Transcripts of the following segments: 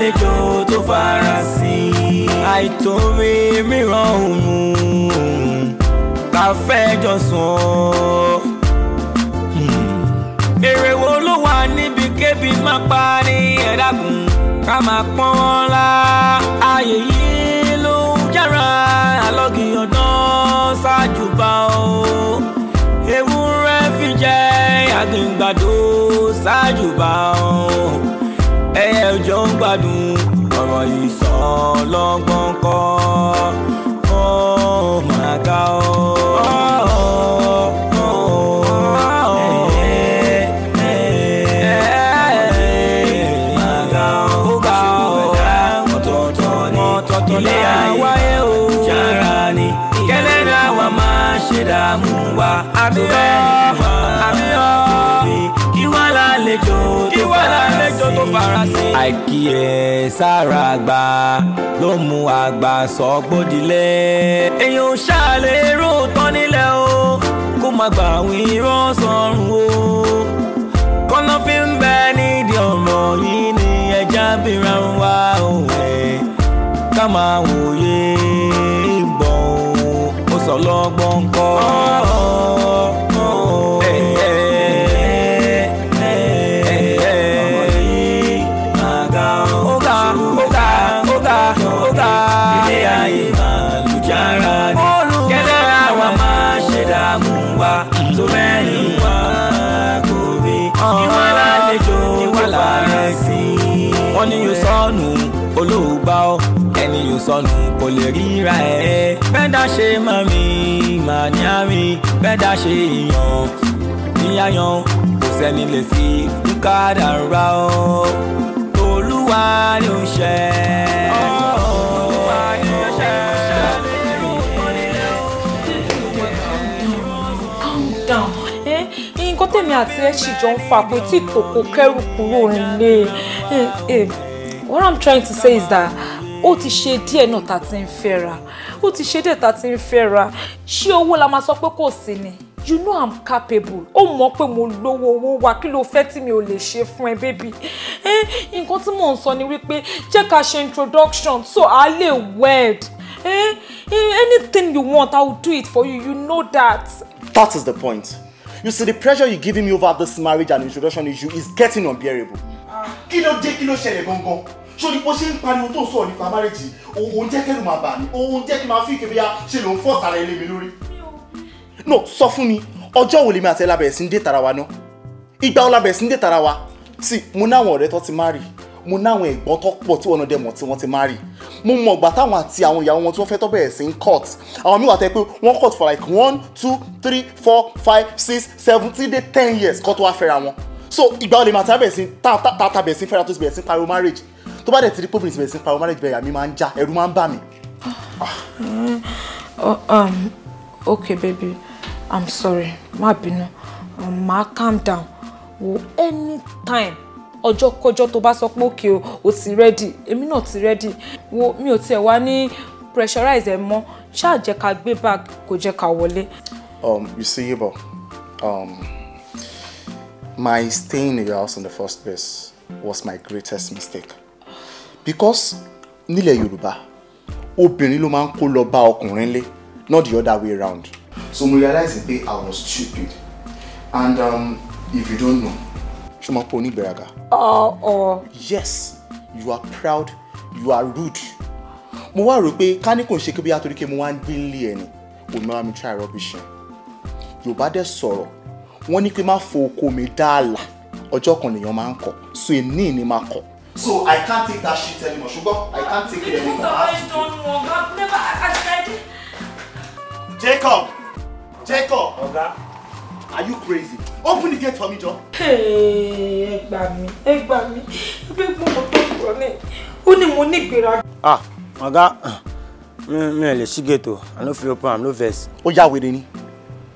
lálejò tó farasin àìtórí mìíràn òun ká fẹjọ́ sùn. Èrè wo ló wà níbi kébi máa pa ní ẹ̀dákun ká máa pọ́n wọn lá. Ayé yìí ló ń jára àlọ́gìyàn náà ṣáájú bá o. Ewúrẹ́ fi jẹ́ àgbìngbàdo ṣáájú bá o. Ẹyẹ òjò ń gbádùn ọ̀rọ̀ yìí sọ lọ́gbọ́n kọ́. Oh my God. Ilé ayé o jara ni kẹlẹ́ náà wà máa ṣe dààmú wa àmìọ́ kí wá lálejò tó farasin. Àìkíyè sára àgbà ló mú àgbà sọ gbódìlé. Èèyàn ṣàlérò tán nílẹ̀ o kó má gbà wín rán sọ́run o. Kọ́nà fi ń bẹ nídìí ọ̀rọ̀ yìí ni ẹja bíra ń wá òwe. Ká máa wòye ìbọn ó sọ lọ́gbọ́n kọ́. Ilé ayé máa lù jára ni kẹ́lẹ́ àwa máa ṣe dààmú wa tó mẹ́rin wá kò rí ìwà lálejò ìwà farasin. Wọ́n ní yóò sọnù olóògbà ọ́ ẹni yóò sọnù kò lè ríra ẹ̀. Bẹ́ẹ̀dá ṣe máa mi máa ní àárín bẹ́ẹ̀dá ṣe èèyàn níyàyàn kò sẹ́ni lè fi kádàrá ọ́. Olúwa ni ó ṣe. Calm down. Nǹkan tèmi àti ẹ̀ ṣì jọ ń fà pé tí kòkó kẹ́rù kúrò nílé. What I'm trying to say is that ó ti ṣe díẹ̀ náà tá ti ń fẹ́ra. Ó ti ṣe díẹ̀ tá ti ń fẹ́ra. Ṣé owó la máa sọ pé kò sí ni? You know I'm capable. Ó mọ̀ pé mo lówó owó wa kí ló fẹ́ tí mi ò lè ṣe fún ẹ baby. Nǹkan tí mò ń sọ ni wípé jẹ́ ká ṣe introduction so a lè wed. Anything you want, I will do it for you. You know that. That is the point. You see, the pressure you're giving me over this marriage and introduction issue is getting unbearable. Kí ló dé, kí ló ṣẹlẹ̀ gangan? Ṣó ní bó ṣe ń pariwo tó ń sọ̀rọ̀ nípa marriage òun jẹ́ kẹ́rù máa bà ní òun jẹ́ kí máa fi ìkébíyá ṣe lòun fọ́ sára ilé mi lórí. No, sọ fún mi, ọjọ́ wo lèmi àti ẹ lábẹ̀rẹ̀ sí ń dé tara wa náà? Ìgbà wo lábẹ̀rẹ̀ sí ń dé tara wa? Sí, mo náwọn ọ̀rẹ́ tó ti marry, mo náwọn ẹ̀gbọ́n tó pọ̀ tí wọ́n náà dẹ̀ mọ̀ tí wọ́n ti marry. Mo mọ̀ ìgbà táwọn àti àwọn ìyàwó wọn tí wọ́n fẹ́ tó bẹ̀rẹ̀ sí ń court. Àwọn míì wà tẹ́ pé wọ́n court for like 1, 2, 3, 4, 5, 6, 7 till dey 10 years kó tó wá fẹ́ra wọn. So ìgbà wo lèmi àti ẹ bẹ̀rẹ̀ sí ta bẹ̀rẹ̀ sí fẹ́ra tó ti bẹ̀rẹ̀ sí pariwo marriage. Tó bá dẹ̀ ti rí pọ́bìnrin ti bẹ̀rẹ̀ sí pariwo marriage bẹ̀rẹ̀ àmì máa ń já ẹ̀rù máa ń bà mí. Okay baby, I'm sorry. Má bínú. Ma calm down. Wo anytime ọjọ́ kọjọ́ tó bá sọ pé okay o ti ready. Èmi náà ti ready. Wo mi ò tiẹ̀ wá ní pressurize ẹ mọ́. Ṣá jẹ́ ká gbé bag kó jẹ́ ká wọlé. You see, Yebo, my staying in your house in the first place was my greatest mistake. Because nílẹ̀ Yorùbá, obìnrin ló máa ń kó lọ bá ọkùnrin lé, not the other way around. So I realized that I was stupid. And if you don't know, ṣé mo pọ̀ onígbéraga? Yes, you are proud, you are rude. Mo wá rò pé ká ní kò ń ṣe kí bí àtòrí kí mo wá ń gbé nílé ẹni, kò ní wá mi try rubbish. Yorùbá dẹ̀ sọ̀rọ̀, wọ́n ní pé má fo oko mi dáàlà, ọjọ́ kan lèèyàn máa ń kọ̀, so èní ni máa kọ̀. So I can't take that shit anymore, ṣùgbọ́n I can't take it anymore. Jacob! Oga. Are you crazy? Open the gate for me, John. Hey, ẹ gbà mí. Bí mo tó sọ ni. Ó ní mo ní ìgbéraga. Oga. Me le ṣí gate o. I no fit open am, no vex. Ó yá wèrè ni.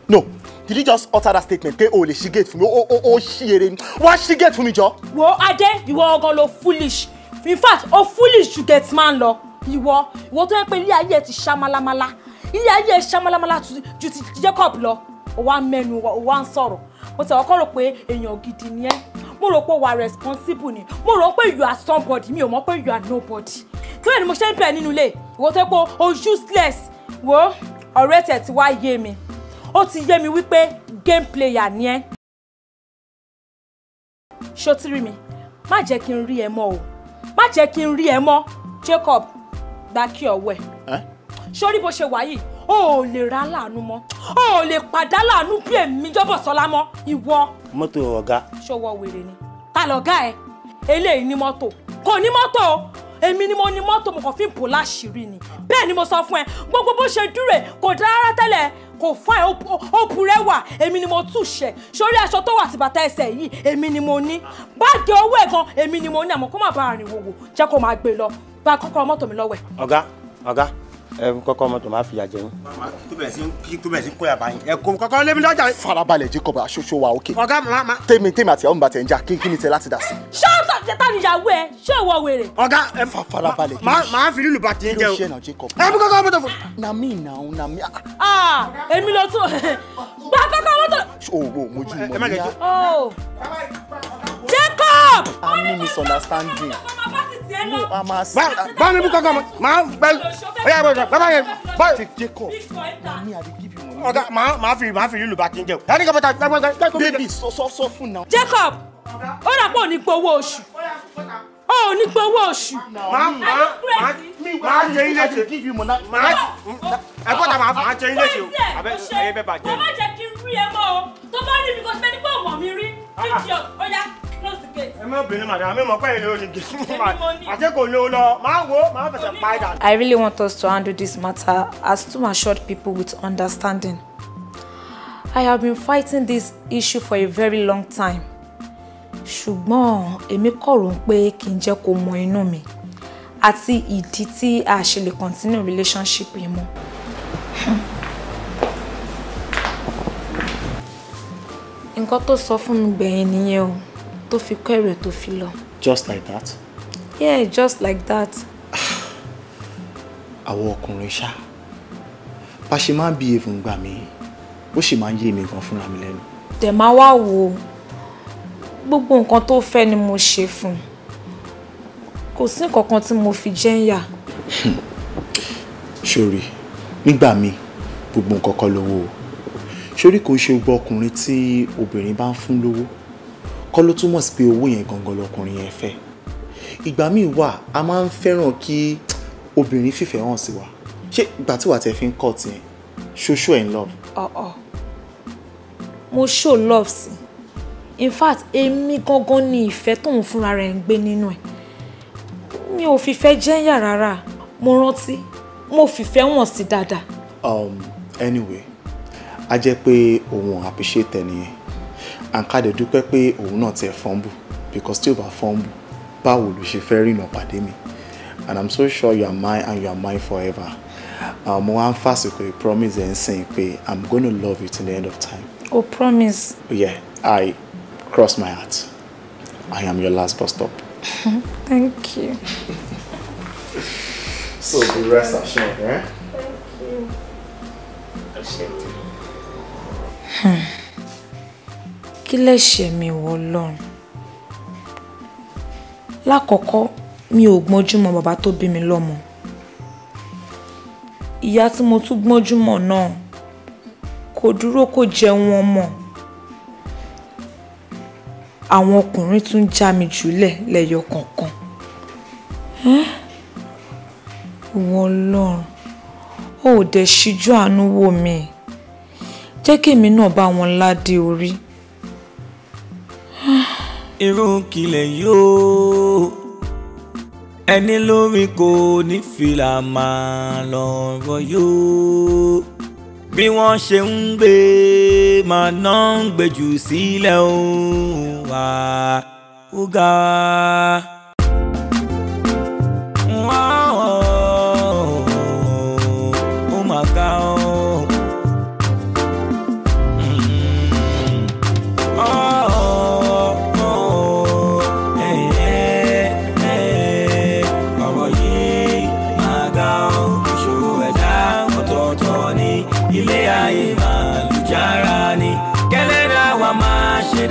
No. Did you just utter that statement? Pé o lè ṣí gate fún mi. O ṣí ere ni. Wá ṣí gate fún mi, John. Wo Adé, ìwọ ogan lo foolish. In fact, o foolish to get man lọ. Ìwọ tó yẹ pé ilé ayé ti ṣamalamala. Ilé ayé ṣamalamala ju ti Jacob lọ. O wá mẹ́nu, o wá ń sọ̀rọ̀. Mo tẹ̀ ọkọ rò pé èèyàn gidi ni ẹ́. mo rò pé wà responsible ni mo rò pé you are somebody mi ò mọ̀ pé you are nobody tó ẹni mo ṣe ń pè nínú ilé ìwọ tó pé o useless wo ọ̀rẹ́ tẹ̀ ti wá yé mi ó ti yé mi wípé game player ni ẹ́ ṣó ti rí mi má jẹ́ kí n rí ẹ mọ́ o má jẹ́ kí n rí ẹ mọ́ Jacob gbá kí ọwọ́ ẹ̀ sórí bó ṣe wà yìí o ò lè ra láàánú mọ́ o ò lè padà láàánú bí èmi Yobosola mọ́ ìwọ. mọ́tò ọ̀gá. ṣọwọ́ wèrè ni ta lọ̀gá ẹ eléyìí ní mọ́tò kò ní mọ́tò èmi ni mo ní mọ́tò mo kàn fi ń bò láṣìírí ni bẹ́ẹ̀ ni mo sọ fún ẹ gbogbo bó ṣe dúró kò dára tẹ́lẹ̀ kò fún ẹ ó burẹ́wà èmi ni mo túṣẹ sórí aṣọ tó wà tí bàtà ẹsẹ̀ yìí èmi ni mo ní báàgì owó ẹ̀ gan èmi ni mo ní àmọ́ kó má bá àrìn wòwò jẹ́ kó máa gbé lọ bá kọ́kọ́rọ́ mọ́tò mi lọ́wọ́ ẹ̀. ọ̀gá kọ́kọ́ mọ́tò máa fìyà jẹ yín. tó bẹ̀rẹ̀ sí kó yàrá yín ẹ kó kọ́kọ́ lébi lọ́jà. farabalẹ̀ Jacob aṣoṣo wa òkè. ọ̀gá máa. tèmi àti àwọn bàtẹ̀ ń jà kí ni tẹ láti dà sí. ṣọ́ọ̀tà jẹ́ta níyàwó ẹ ṣé ìwọ wèrè. ọ̀gá ẹ farabalẹ̀. máa fi lílù bá tiẹ̀ jẹ o. kí ló ṣe náà Jacob. ẹ mú kọ́kọ́ mọ́tò fún. na mi na mi. èmi ló tún gba kọ́kọ́ mọ́tò. o mojú mọ́ ní yá. Jacob. a ní misunderstanding. bá mi mú kọ́kọ́ mọ́ máa gbẹ. bàbá yẹn. Jacob na mi I dey give you money. ọ̀gá máa fi lílù bá tiẹ̀ jẹ o. ẹni kọ́ bọ́tà gbẹ́gbẹ́. baby sọ fún náà. Jacob ó dà pé ò ní gbowó oṣù ó ní gbowó oṣù. máa jẹ ilé ṣe ẹ bọ́tà máa jẹ ilé ṣe o. ẹ bẹ bàjẹ́. mo má jẹ́ kí n rí ẹ mọ́ o tó bá rí mi kò sí pé nígbà ọmọ mi rí fíjì ó yá close the gate. ẹ má bínú madam mi mọ̀ pé èlé òní gé àti kò lówó lọ máa fẹsẹ̀ pa ẹ̀dá. I really want us to handle this matter as two matured people with understanding. I have been fighting this issue for a very long time. Ṣùgbọ́n èmi kọ̀ rò pé kí n jẹ́ kó mọ inú mi àti ìdí tí a ṣe lè continue relationship yìí mọ́. Nǹkan tó sọ fún mi gbẹ̀yìn nìyẹn o tó fi kọ́ èrè tó fi lọ. Just like that? Yeah, just like that. Àwọn ọkùnrin ṣá bá ṣe máa ń bí even gbà mí ó sì máa ń yé mi gan fúnra mi lẹ́nu. Dẹ̀ máa wá wo gbogbo nǹkan tó fẹ́ ni mo ṣe fún un kò sí nǹkan kan tí mo fi jẹ́ ń yà. Ṣorí nígbà míì gbogbo nǹkan kan lówó o ṣorí kò ṣe gbogbo ọkùnrin tí obìnrin bá ń fún lówó kọ́ ló túmọ̀ sí pé owó yẹn gangan lọkùnrin yẹn fẹ́. Ìgbà míì wà a máa ń fẹ́ràn kí obìnrin fìfẹ́ hàn sí wa ṣé ìgbà tí wà tẹ fi ń kọ́ tiẹ̀ show in love. mo show love sí in fact èmi gangan ni ìfẹ́ tóun fúnra rẹ̀ ń gbé nínú ẹ̀ mi ò fìfẹ́ jẹ́yà rárá mo rántí mo fìfẹ́ wọ̀n sí dáadáa. Anyway a jẹ́ pé òun appreciate ẹni yẹn àǹkàdé dúpẹ́ pé òun náà tiẹ̀ fumble because tí o bá fumble báwo ló ṣe fẹ́ rìnà pàdé mi and I'm so sure you are mine and you are mine forever. Mo wá ń fàsìkò promise ẹ̀ ń sìn pé I'm gonna love you till the end of time. Oh, promise. Yeah, I cross my heart. I am your last bus stop. Thank you. So the rest assured, right? Thank you. Kí lẹ̀ṣẹ̀ mi wọ Ọlọ́run? Lákọ̀ọ́kọ́ mi ò gbọ́njúmọ́ bàbá tó bí mi lọ́mọ. Ìyá tí mo tún gbọ́njúmọ́ náà kò dúró kò jẹun ọmọ. Àwọn ọkùnrin tún já mi jùlẹ̀ lẹ́yọ kọ̀ọ̀kan. Ìwọ Ọlọ́run, ó dẹ̀ ṣíjú àánú wò mí. Jẹ́ kémi náà bá wọn ládé orí. Irú kílẹ̀ yóò ẹni lórí kò ní fìlà máa lọ́rọ̀ yóò bí wọ́n ṣe ń gbé máa ná ń gbé jù sílẹ̀ ó wà ó ga. Ó mà ga ó.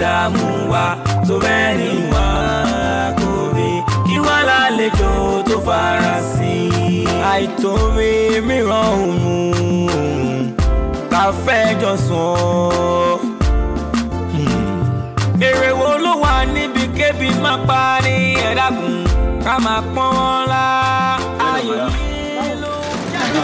Dààmú wa tó bẹ́ẹ̀ ni wà kò rí kí wà lálejò tó fara sí àìtórí mìíràn òun ká fẹjọ́ sùn èrè wo ló wà níbi kébi má pa ní ẹ̀dàkùn ká máa pọ́n wọn lá ayò nílò jáde.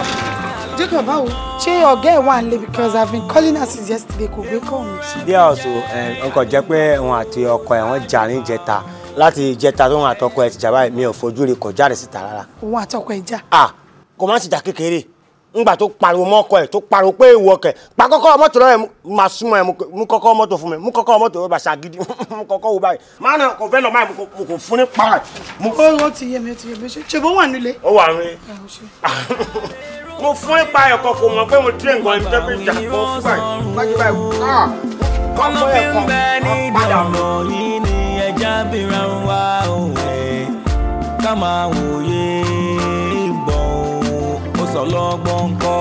Jacob, báwo? Ṣé ọ̀gá ẹ̀ wà nílé because I've been calling her since yesterday kò gbé call mi. Díẹ̀ ọ̀sùn nǹkan jẹ́ pé òun àti ọkọ ẹ̀ wọ́n jà ní ìjẹta láti ìjẹta tó wọn àtọkọ ẹ̀ ti jà báyìí mi ò fojú rí kò jáde síta rárá. Òun àtọkọ ẹ̀ jà. Kò má ti jà kékeré ńgbà tó pariwo mọ́ ọkọ ẹ̀ tó pariwo pé ìwọ kẹ̀ pa kọ́kọ́ mọ́tò lọ́rẹ̀ máa súnmọ́ ẹ̀ mú kọ́kọ́ mọ́tò fún mi mú kọ́kọ́ mọ́tò ó bá ṣàgídí mú kọ́kọ́ wò báyìí máa náà kò fẹ́ lọ máa mo kò fún ní para. Ó ti yé mi ṣe bó wà nílé. Ó wà nílé. Mo fún ipa ẹ̀kọ́ kò mọ̀ pé mo tún nǹkan ẹni tẹ́bí ìjà kó fún báyìí báyìí. Wọ́n lọ fi ń bẹ ní ìdààmú yìí ni ẹja bíra ń wá òwe ká máa wòye ìbọn ó sọ lọ́gbọ́n kọ́.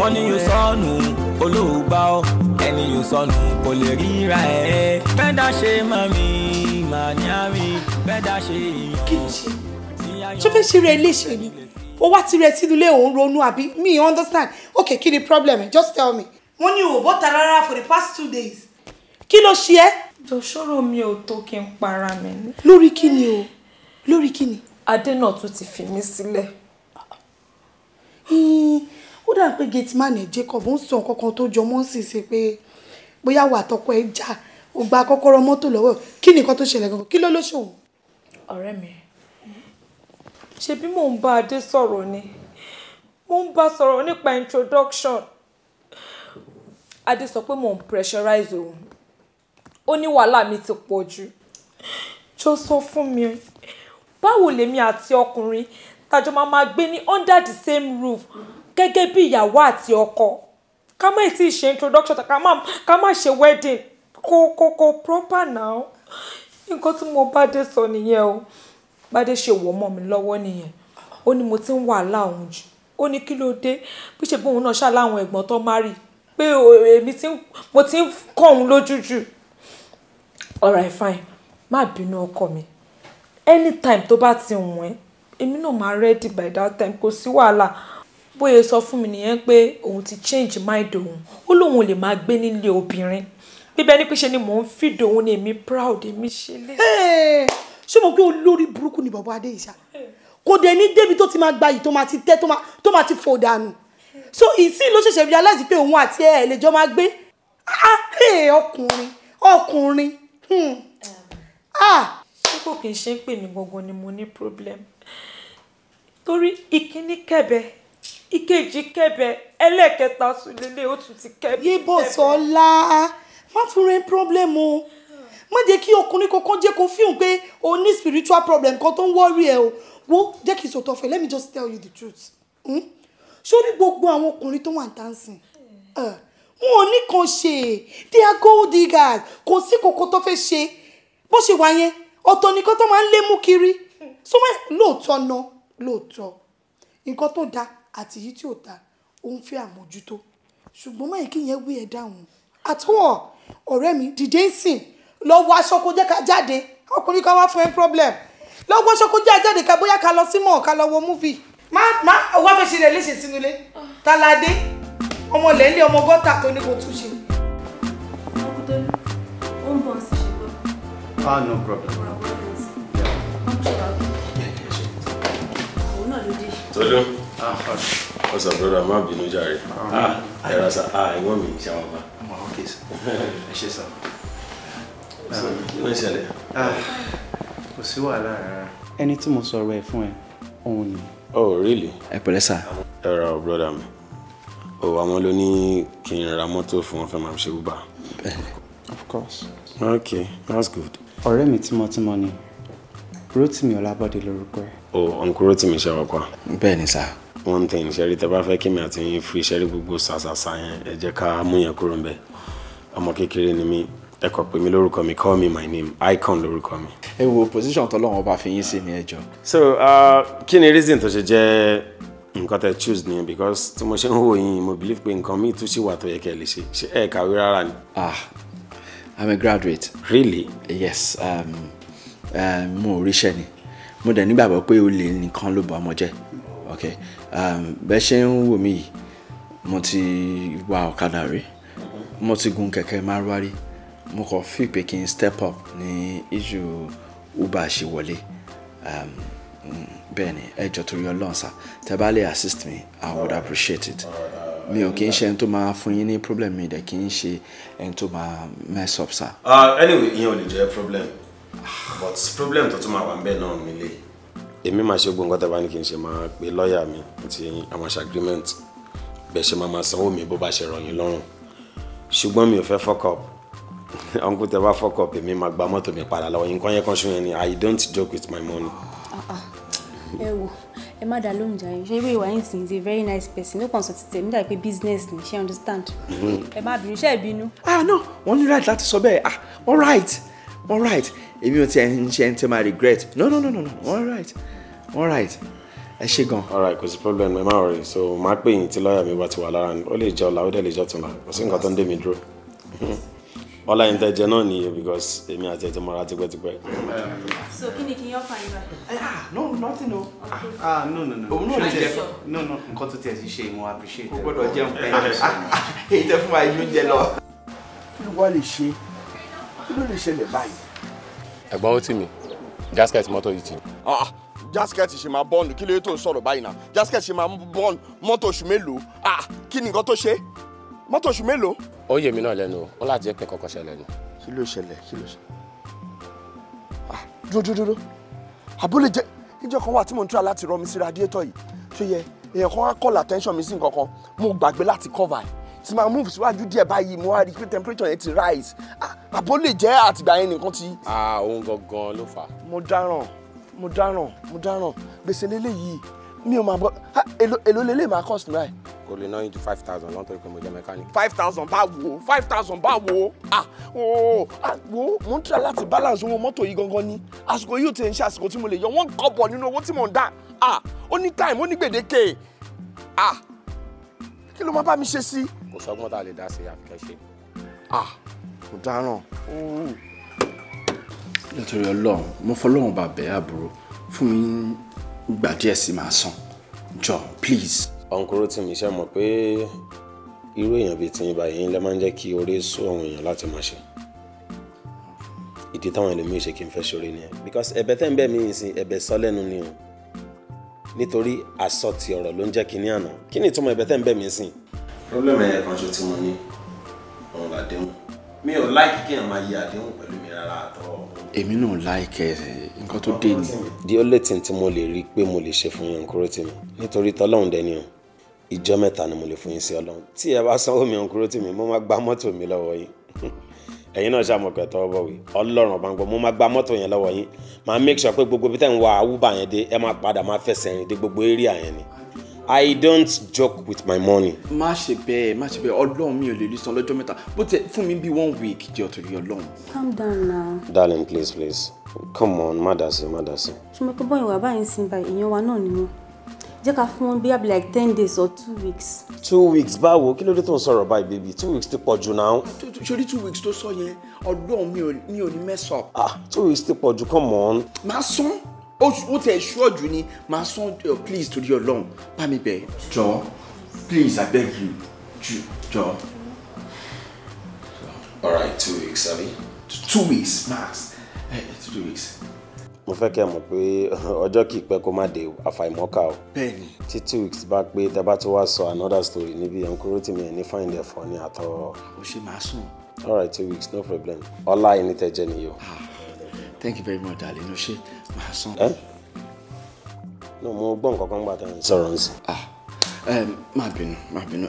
Wọ́n ní yóò sọnù olóògbà ọ́ ẹni yóò sọnù kò lè ríra ẹ̀ bẹ́ẹ̀dá ṣe máa mi máa ní àmì bẹ́ẹ̀dá ṣe èèyàn. Kí ló ṣe? Ṣé fẹ́ ṣe rẹ̀ léṣe ni? Ó wá tirẹ̀ sínú ilé òun ronú àbí? Me understand. Okay, kí ni problem? Just tell me. Wọ́n ní ò bọ́ta rárá for the past 2 days. Kí ló ṣe ẹ́? Jọ̀ṣọ́rọ̀ mi ò tó kí n para mi ní. Lórí kí ni o? Lórí kí ni? Adé náà tún ti fi mí sílẹ̀. Ó dà pé gate man ẹ̀ Jacob ń sọ nǹkan kan tó jọ mọ́ sí ṣe pé bóyá wà tọkọ ẹ̀ jà ó gba kọ́kọ́rọ́ mọ́tò lọ́wọ́ kí ni nǹkan tó ṣẹlẹ̀ gangan kí ló ló ṣòwò. Ọ̀rẹ́ mi ṣe bí mò ń bá Adé sọ̀rọ̀ ni mò ń bá sọ̀rọ̀ nípa introduction Adé sọ pé mò ń pressurize òun ó ní wàhálà mi ti pọ̀ jù jọ sọ fún mi báwo lèmi àti ọkùnrin tájọ máa gbé ní under the same roof gẹ́gẹ́ bí ìyàwó àti ọkọ ká má tí ì ṣe introduction ká má ṣe wedding kò proper now nǹkan tí mo bá dé sọ nìyẹn o bá dé ṣe wọ̀ mọ́ mi lọ́wọ́ nìyẹn ó ní mo ti ń wàhálà òun jù ó ní kí ló dé bí ṣe bóun náà ṣàláwọn ẹ̀gbọ́n tó má rí pé mo ti ń kọ́ òun lójú jù alright fine má bínú ọkọ mi anytime tó bá ti wọ̀n ẹ́ èmi náà máa ready by that time kò sí wàhálà bóyá sọ fún mi nìyẹn pé òun ti change mind òun ó lóun lè máa gbé nílé obìnrin bíbẹ́ ní píṣẹ́ ni mò ń feed òun ni èmi proud èmi ṣe lé. ṣé mo gbé olórí burúkú ni bàbá Adé ìṣá kò dé ní débi tó ti máa gbayì tó máa ti tẹ́ tó máa ti fò dànù so ìsìn ló ṣẹ̀ṣẹ̀ realize pé òun àti ẹ̀ lè jọ máa gbé ọkùnrin ṣé kò kì í ṣe pé mi gangan ni mo ní problem torí ìkíní kẹ̀bẹ̀ ìkejì kẹ̀bẹ̀ ẹlẹ́kẹta sùlélẹ̀ ó tún ti kẹ̀bẹ̀. Yobosola má fún rẹ problem o má jẹ́ kí ọkùnrin kankan jẹ́ kó fíhùn pé o ní spiritual problem kan tó ń worry ẹ o wo jẹ́ kí n sòtọ́ fẹ́ let me just tell you the truth sórí gbogbo àwọn ọkùnrin tó wà ń dancing wọn ò ní kan ṣe they are gold diggers kò sí kòkó tó fẹ́ ṣe bó ṣe wà yẹn ọ̀tọ̀ nìkan tó máa ń lé mú kiri so lóòótọ́ náà lóòótọ́ nǹkan tó dáa àti èyí tí ò dáa ó ń fẹ́ àmójútó ṣùgbọ́n máyì kí yẹn wí ẹ̀ dáhùn àtúwọ̀ ọ̀rẹ́ mi dìde ń sìn lọ wọ aṣọ kó jẹ́ ká jáde ọkùnrin kan wá fún ẹ problem lọ wọ aṣọ kó jẹ́ jáde ká bóyá ká lọ sí mọ̀ ká lọ wo múvì má wá fẹ́ ṣe rẹ̀ léṣe sínú ilé Táládé ọmọ lẹ́lẹ́ ọmọ gọ́tà tó ní kò tún ṣe. No problem. Tolu. What's up, brother? Má bínú jàre. Ẹ̀rọ sá, ìwọ́n mi ṣe àwọn ọba. Okay, sir. Ẹ ṣé sir. Kí ló ń ṣẹlẹ̀? Kò sí wàhálà rárá. Ẹni tí mo sọ̀rọ̀ ẹ̀ fún ẹ, òun ni. Oh, really? Ẹ pẹ̀lẹ́ sir. Ẹ̀rọ brother mi. Àwọn ló ní kí n ra mọ́tò fún wọn fẹ́ máa ṣe Uber. Of course. Okay, that's good. Ọ̀rẹ́ mi tímọ́tímọ́ ni. Rotimi Ọlábọ̀dé lórúkọ ẹ̀. Uncle Rotimi ṣe wọ́pọ̀. Bẹ́ẹ̀ ni sir. one thing ṣẹ́rí tẹ́ bá fẹ́ kí mi àti yín free ṣẹ́rí gbogbo ṣàṣàṣà yẹn ẹ jẹ́ ká mú yẹn kúrò ńbẹ̀ ọmọ kékeré ni mí ẹ kọ pé mi lórúkọ mi call me my name icon lórúkọ mi. ẹ wo position tọ́lọ́run ọba fi yín sí ní ẹjọ́. so kí ni reason tó ṣe jẹ́ nǹkan tẹ́ choose ni because tí mo ṣe ń wò yín mo believe pé nǹkan míì tún ṣì wà tó yẹ kẹ́ ẹ lè ṣe ṣé ẹ kàwé rárá ni. I'm a graduate. Really? Yes. Mo ríṣẹ́ ni mo dẹ̀ nígbàgbọ́ pé olè nìkan ló bá ọmọ jẹ́ okay bẹ́ẹ̀ ṣe ń wò mí yìí mo ti wa ọ̀kadà rí mo ti gun kẹ̀kẹ́ márúwá rí mo kàn fi pé kí n step up ní issue Uber ṣe wọlé bẹ́ẹ̀ ni ẹ jọ̀ọ́ torí Ọlọ́run sá tẹ́ bá lè assist me I would appreciate it mi ò kì í ṣe ẹni tó máa fún yín ní problem mi dẹ̀ kì í ṣe ẹni tó máa mess up sá. Anyway ìyẹn ò lè jẹ́ problem but problem tó tún máa wà ń bẹ́ẹ̀ náà nílé èmi máa ṣe gbogbo nǹkan tẹ́ bá ní kí n ṣe máa pe lọ́ọ̀yà mi àti àwọn agreement bẹ́ẹ̀ ṣe máa sanwó mi bó bá ṣe rọ̀ yín lọ́rùn ṣùgbọ́n mi ò fẹ́ fuck up uncle tẹ́ bá fuck up èmi máa gba mọ́tò mi padà lọ́wọ́ yín nǹkan yẹn kan ṣó yẹn ni I don't joke with my money. ẹ wo ẹ má dá lóhùn jàre ṣé ìwé ìwà yín sì is a very nice person no consult tẹ mi dàbí pé business ni ṣe understand ẹ má bínú ṣe é bínú. No wọ́n ní right láti sọ bẹ́ẹ̀ all right èmi ò tiẹ̀ ń ṣe ẹni tẹ́ máa regret no all right ẹ ṣe gan. all right kò sí problem ẹ má worry so máa pè yín tí lọ́ọ̀yà mi bá ti wà lára ó lè jẹ́ ọ̀la ó dẹ̀ lè jẹ́ ọ̀túnla kò sí nǹkan tó ń dé mi dúró ọ̀la yìí tẹ́ jẹ náà nìyẹn because èmi àti ẹ̀jẹ̀ mọ́ra tipẹ́tipẹ́. so kí ni kí n yọ fà yín báyìí. No nothing no. no òun náà lè jẹ no nǹkan tó tiẹ̀ ti ṣe mo appreciate. o gbọ́dọ̀ jẹun pẹ́ èyí tẹ fún wa inú jẹ lọ. kí ló wá lè ṣe kí ló lè ṣẹlẹ̀ báyìí. ẹ̀gbọ́n ó tì mí gasket mọ́tò yìí tì. gasket ṣe máa bọ́ọ̀nù kí ló tó ń sọ̀rọ̀ báyìí náà gasket ṣe máa bọ́ọ̀nù mọ́tò oṣù mélòó kí ni nǹkan tó ṣe mọ́tò oṣù mélòó. ó yẹ mi náà lẹ́nu o wọn láti jẹ́ pé kọ́kọ́ ṣẹlẹ̀ ni. kí ló ṣẹlẹ̀ dúdúdúdú àbúlé jẹ́ níjọ́ kan wà tí mo ń tura láti rọ mi sí radiator yìí tó yẹ èèyàn kan wá call attention mi sí nǹkan kan mo gbàgbé láti cover ẹ̀ tí máa move síwájú díẹ̀ báyìí mo wá rí i pé temperature yẹn ti rise àbúlé jẹ́ àtìgbà yẹn nìkan ti. òun gangan ló fà á. mo dáràn gbèsè lélẹ́yìí mi ò máa bọ́ èlò lélẹ́yìí máa cost mi báyìí. kò lè ná yín ju 5,000 lọ́n torí pé mo jẹ́ mechanic. 5,000 báwo wo mo ń try láti balance owó mọ́tò yìí gangan ni àsìkò yìí ò tẹ̀ ń ṣe àsìkò tí mo lè yọ wọ́n kọ́bọ̀ nínú owó tí mò ń dá ó ní time ó ní gbèdéke kí ló máa bá mi ṣe sí. kò sọ́gbọ́n tá a lè dá sí àfikẹ́ ṣe. mo dáràn. nítorí Ọlọ́run mo fọlọ́run bá bẹ̀ àbúrò fún mi gbà díẹ̀ sí máa san jọ please. ọ̀nkúrò tí mi ṣe mọ̀ pé irú èèyàn bíi tiyín báyìí lẹ máa ń jẹ́ kí oore sú àwọn èèyàn láti máa ṣe ìdí táwọn ẹlòmíì ṣe kí n fẹ́ ṣoore nìyẹn because ẹ̀bẹ̀ tẹ́ ń bẹ̀ mí yìí sí ẹ̀bẹ̀ sọ lẹ́nu ni o nítorí àsọtì ọ̀rọ̀ ló ń jẹ́ kíní àná kí ni ìtumọ̀ ẹ̀bẹ̀ tẹ́ ń bẹ̀ mí sí. problem ẹ̀yẹ kan ṣo tí mo ní òun làdéhùn mi ò láìkí kéèyàn máa yẹ àdéhùn pẹ̀lú mi rárá àtọ́. èmi náà láìkẹ́ nǹkan tó dé ni. the only thing tí mo lè rí pé mo lè ṣe fún yín ọ̀nkúrò tì mí nítorí tọ́lọ́hún dẹ́ni o ìjọ mẹ́ta ni mo lè fún yín sí Ọlọ́run tí ẹ bá sanwó mi ọ̀nkúrò tì mí mo máa gba mọ́tò mi lọ́wọ́ yín ẹ̀yin náà ṣàmọ̀kẹ́ tọwọ́ bọ̀wé Ọlọ́run ọba ń gbọ́ mo máa gba mọ́tò yẹn lọ́wọ́ yín máa make sure pé gbogbo bí tẹ́ ń wa àwùbá yẹn dé ẹ máa padà máa fẹsẹ̀ rìn dé gbogbo area yẹn ni I don't joke with my money. má ṣe bẹ́ẹ̀ Ọlọ́run mi ò lè rí san lọ́jọ́ mẹ́ta bó tẹ fún mi bí 1 week jẹ́ ọ̀tọ̀rí Ọlọ́run. calm down now. darling please come on má dá sí. ṣùgbọ́n pé bọ́yìn wà báyìí sí báyìí èèyàn wa náà ni wọ́n jẹ́ ká fún wọn bí i like 10 days or 2 weeks. 2 weeks báwo kí ló dé tó ń sọ̀rọ̀ báyìí baby 2 weeks ti pọ̀ jù náà. sori 2 weeks tó sọ yẹn Ọlọ́run mi ò ní mess up. 2 weeks ti pọ̀ jù come on. máa san ó tẹ̀ ṣọ́ jù ni máa san please torí Ọlọ́run bá mi bẹ̀ jọ please I beg you jọ. alright 2 weeks abi. 2 weeks max 2 weeks. mo fẹ́ kẹ́ ẹ mọ̀ pé ọjọ́ kìí pẹ́ kó má dé àfàìmọ́ká o. bẹ́ẹ̀ni. tí 2 weeks bá pé tẹ́ bá tó wá sọ another story níbi ọ̀nkúrò tí mi ẹ̀ ní find ẹ̀ fọ́ ní àtọ́. o ṣe máa sùn. alright 2 weeks no problem ọlá ẹni tẹ́ jẹ́ nìyó. thank you very much darling o ṣe máa sùn. no mo gbọ́ nǹkan kan gbà tẹ́ ń sọ̀rọ̀ ń sìn. má bínú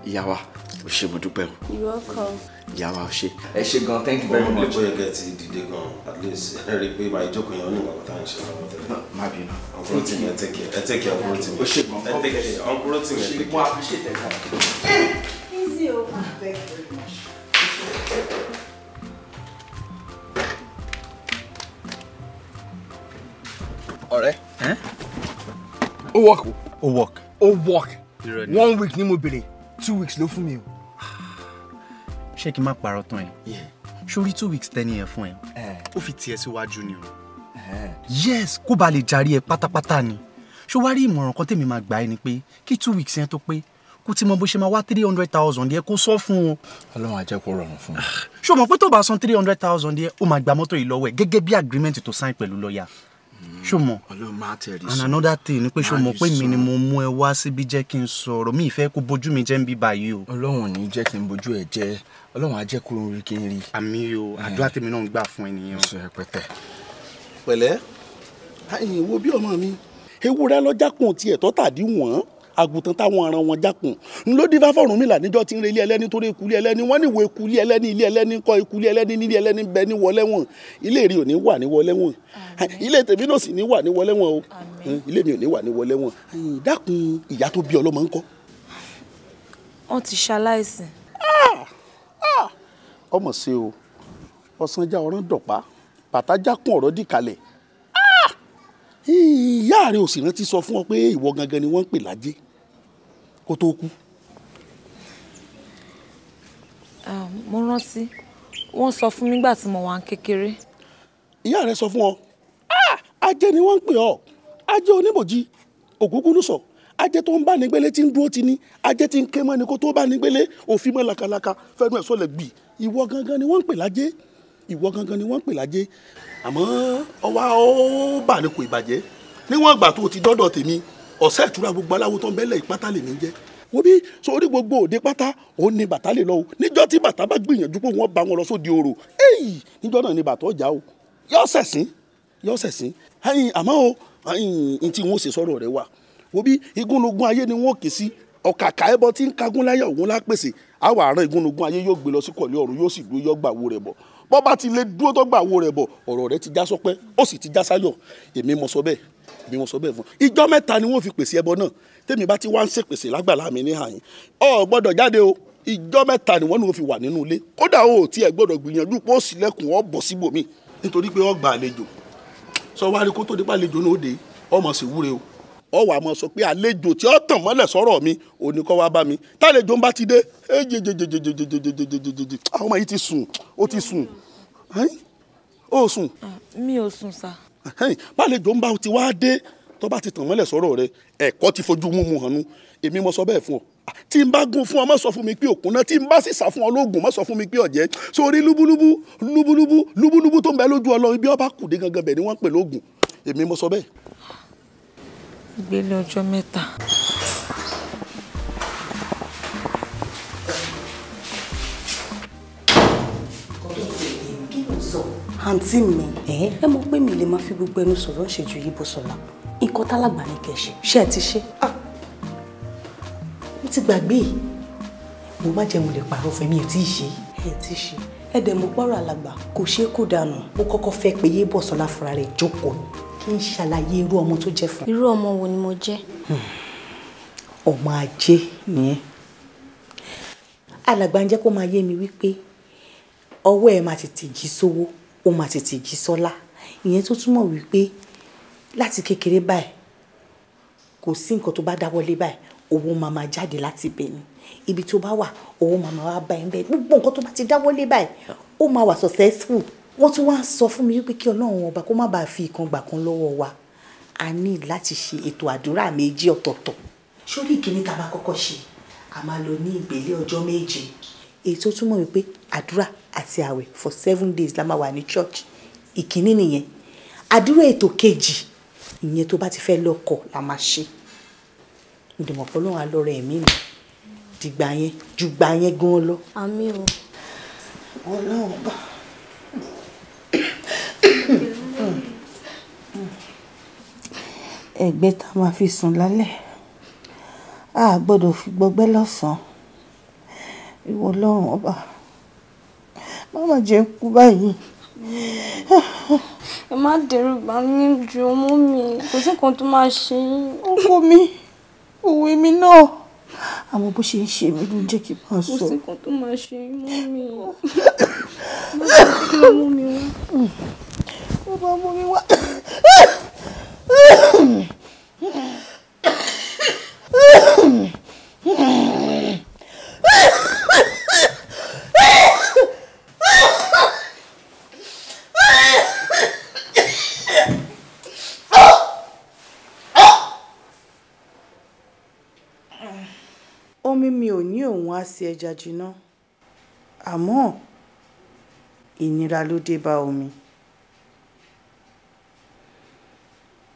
ìyá wa o ṣe mo dúpẹ́ o. you're welcome. ìyá wa ṣe ẹ ṣe gan thank you very much. bóyá get dìde gan at least ẹ rí i pé ìbá ìjókòó yẹn ó ní nǹkan tá à ń ṣe lọ́wọ́ tẹ́lẹ̀. má bínú. ọkùnrin tí mi ẹ take care ọkùnrin tí mi. ó ṣe gan ẹ take care ọkùnrin tí mi ẹ take care. mo appreciate ẹ gan. easy o. thank you very much. ọ̀rẹ́ ó work o. ó work 1 week ni mo bèrè 2 weeks ló fún mi o. ṣé kí n má parọ́ tán ẹ̀ sórí 2 weeks tẹ́ni yẹn fún ẹ ó fi tiẹ̀ síwájú ni o yes kó ba lè jàre ẹ pátápátá ni ṣó wá rí ìmọ̀ràn kan tèmi máa gbà ẹ́ ni pé kí 2 weeks yẹn tó pé kó ti mọ bó ṣe máa wá 300,000 yẹ kó sọ fún o. ọlọ́run á jẹ́ kó rọrùn fún mi. ṣó mọ̀ pé tó bá san 300,000 yẹ ó máa gba mọ́tò yìí lọ́wọ́ ẹ̀ gẹ́gẹ́ bí agreement tó sign pẹ̀lú lọ́ọ̀yà ṣó mọ̀ ọlọ́run máa tẹ̀rí and another thing ni pé ṣó mọ̀ pé mi ni mo mú ẹ wá síbi jẹ́ kí n sọ̀rọ̀ mi ìfẹ́ kó bójú mi jẹ́ ń bí báyìí o. ọlọ́run ò ní jẹ́ kí n bójú ẹ jẹ́ ọlọ́run á jẹ́ kó rí kí n rí. àmì o àdúrà tèmi náà ń gbà fún ẹ nìyẹn. ṣe pẹ̀tẹ́. pẹ̀lẹ́ àyìn wo bí ọmọ mi ewúrẹ́ lọ jákùn tiẹ̀ tó tàdí wọ́n àgùntàn táwọn aràn wọn jákùn ńlọdí fáfọrùn mi là níjọ́ tí ń re ilé ẹlẹ́ni torí ikú ilé ẹlẹ́ni wọ́n níwò ikú ilé ẹlẹ́ni ilé ẹlẹ́ni kọ́ ikú ilé ẹlẹ́ni nílé ẹlẹ́ni bẹ ní wọlé wọn ilé rí ò ní wà ní wọlé wọn ilé tèmi náà sì ní wà ní wọlé wọn o ilé mi ò ní wà ní wọlé wọn dákun ìyá tó bí ọlọ́mọ ńkọ́. wọ́n ti ṣaláìsí. ọmọ ṣe o ọ̀sánjá ọ̀rán dọ̀pá bàtà jákùn ọ̀rọ̀ dìkalẹ̀ ìyá rẹ ò sì rántí sọ fún ọ pé ìwọ gangan ni wọ́n ń pè lájẹ́ kó tó kú. mo rántí wọ́n sọ fún mi nígbà tí mo wà ń kékeré. ìyá rẹ sọ fún ọ ajẹ́ ni wọ́n ń pè ọ ajẹ́ oníbòjì ògúngúnú sọ ajẹ́ tó ń bá nígbélé tí ń dúró ti ní ajẹ́ tí ń ké mọ́ ni kó tó bá nígbélé òfin mọ́ lakalaka fẹ́nu ẹ̀ sọ́lẹ̀ gbì ìwọ gangan ni wọ́n ń pè lájẹ́ ìwọ gangan ni wọ́n ń pè lájẹ́ àmọ́ ọwọ́ ó bà ní kò ìbàjẹ́ níwọ̀n ìgbà tó ti dọ́dọ̀ tèmi ọ̀sẹ̀ ìtura gbogbo aláwo tó ń bẹ́lẹ̀ ìpátá lè ní jẹ́ wo bí sórí gbogbo òde pátá òun ni bàtà lè lọ o níjọ́ tí bàtà bá gbìyànjú pé wọ́n bá wọn lọ sóde orò níjọ́ náà ni bàtà ọjà o yọ sẹ̀sìn àmọ́ o n tí wọ́n ṣe sọ̀rọ̀ rẹ wà wo bí igúnnugún ayé ni wọ́n kè sí ọ̀kàkà ẹbọ tí ń kagún láyà òun lápèsè àwọn àárọ̀ igúnnugún ayé yóò gbé lọ sí kọ̀lé ọ̀run yóò sì dúró yọ gbàwó rẹ̀ bọ̀ bọ́ bá ti lè dúró tó gbàwó rẹ̀ bọ̀ ọ̀rọ̀ rẹ̀ ti já sọpẹ́ ó sì ti já sáyọ̀ èmi mo sọ bẹ́ẹ̀ fún ìjọ mẹ́ta ni wọ́n fi pèsè ẹbọ náà tèmi bá ti wá ń ṣèpèsè lágbàlá mi ní àyín ọ gbọ́dọ̀ jáde o ìjọ mẹ́ta ni wọ́n ní wọ́n fi wà nínú ilé kódà o tiẹ̀ gbọ́dọ̀ gbìyànjú pé ó sílẹ̀kùn ọ bọ̀ síbòmí nítorí pé ọ gba àlejò sọ wá rí kó tó dípò àlejò náà ó dé ọmọ sì wúre o ọ wà mọ sọ pé àlejò tí ó tàn mọ́lẹ̀ sọ̀rọ̀ mi òní kọ́ wá bá mi tálejò ń bá ti dé àwọn ọmọ yìí ti sùn ó ti sùn ó sùn. mi ò sùn sá. bálejò ń bá ti wá dé tó bá ti tàn mọ́lẹ̀ sọ̀rọ̀ rẹ ẹ̀kọ́ ti fojú mú mu hàn nú èmi mo sọ bẹ́ẹ̀ fún ọ tí n bá gún fún ọ má sọ fún mi pé òkun náà tí n bá sì sá fún ọ lóògùn má sọ fún mi pé ọ̀jẹ́ sórí lúbúlúbú tó ń bẹ lójú Ọlọ́run bí ọba kùdé gangan bẹ̀ ni wọ́n ń pè lóògùn èmi mo sọ bẹ́ẹ̀. gbélé ọjọ́ mẹ́ta. àǹtí mi ẹ mọ̀ pé mi lè máa fi gbogbo ẹnu sọ̀rọ̀ ṣèjú Yobosola nǹkan tálàgbà ní kẹ̀ṣẹ̀ ṣé ẹ ti ṣe. mo ti gbàgbé mo má jẹ́ mo lè pàrọ̀ fún mi ẹ̀ tí ì ṣe. ẹ ti ṣe ẹ dẹ̀ mo gbọ́rọ̀ alàgbà kò ṣeé kó dànù mo kọ́kọ́ fẹ́ pé Yobosola fúnra rẹ̀ jókòó kí n ṣàlàyé irú ọmọ tó jẹ́ fún. irú ọmọ wo ni mo jẹ́. ọmọ ajé nìyẹn alàgbà ń jẹ́ kó máa yé mi wípé ọwọ́ ẹ̀ máa tètè jí sówó ó máa tètè jí sọ́lá ìyẹn tó túmọ̀ wípé láti kékeré báyìí kò sí nǹkan tó bá dáwọ́lé báyìí owó máa máa jáde láti ibẹ̀ ni ibi tó bá wà owó máa máa wá bá ẹ̀ ń bẹ́ẹ̀ gbogbo nǹkan tó bá ti dáwọ́lé báyìí ó máa wà successful. wọ́n tún wá sọ fún mi wípé kí Ọlọ́run ọba kó má bàa fi ìkan gbà kan lọ́wọ́ wa a ní láti ṣe ètò àdúrà méjì ọ̀tọ̀ọ̀tọ̀. sórí ìkíní tá a bá kọ́kọ́ ṣe a máa lọ ní ìgbélé ọjọ́ méje èyí tó túmọ̀ wípé àdúrà àti àwẹ̀ for 7 days la máa wà ní church ìkíní nìyẹn. àdúrà ètò kejì ìyẹn tó bá ti fẹ́ lọ́kọ la máa ṣe ìdìmọ̀pọ̀ Ọlọ́run alọ́rẹ̀ ẹ̀mí mi dìgbà yẹn ju gbà yẹn gan lọ. àmín o. Ọlọ́run bá ẹgbẹ́ tá a máa fi sùn lálẹ́ a gbọ́dọ̀ fi gbọgbẹ́ lọ́sàn-án ìwọ Ọlọ́run ọba Mama jẹ́ kú báyìí. Ẹ má dẹ́rù bà mí jù ọmọ mi. Kò sí nǹkan tó máa ṣe yín. Ọkọ mi, òwe mi náà. Àmọ́ bó ṣe ń ṣe mí ló ń jẹ́ kí n máa sọ. Kò sí nǹkan tó máa ṣe yín mọ́ mi. Má bàa kí ló mú mi wá. Bàbá mú mi wá. Omi mi ò ní òun á sí ẹja jiná, àmọ́ ìnira ló dé bá omi.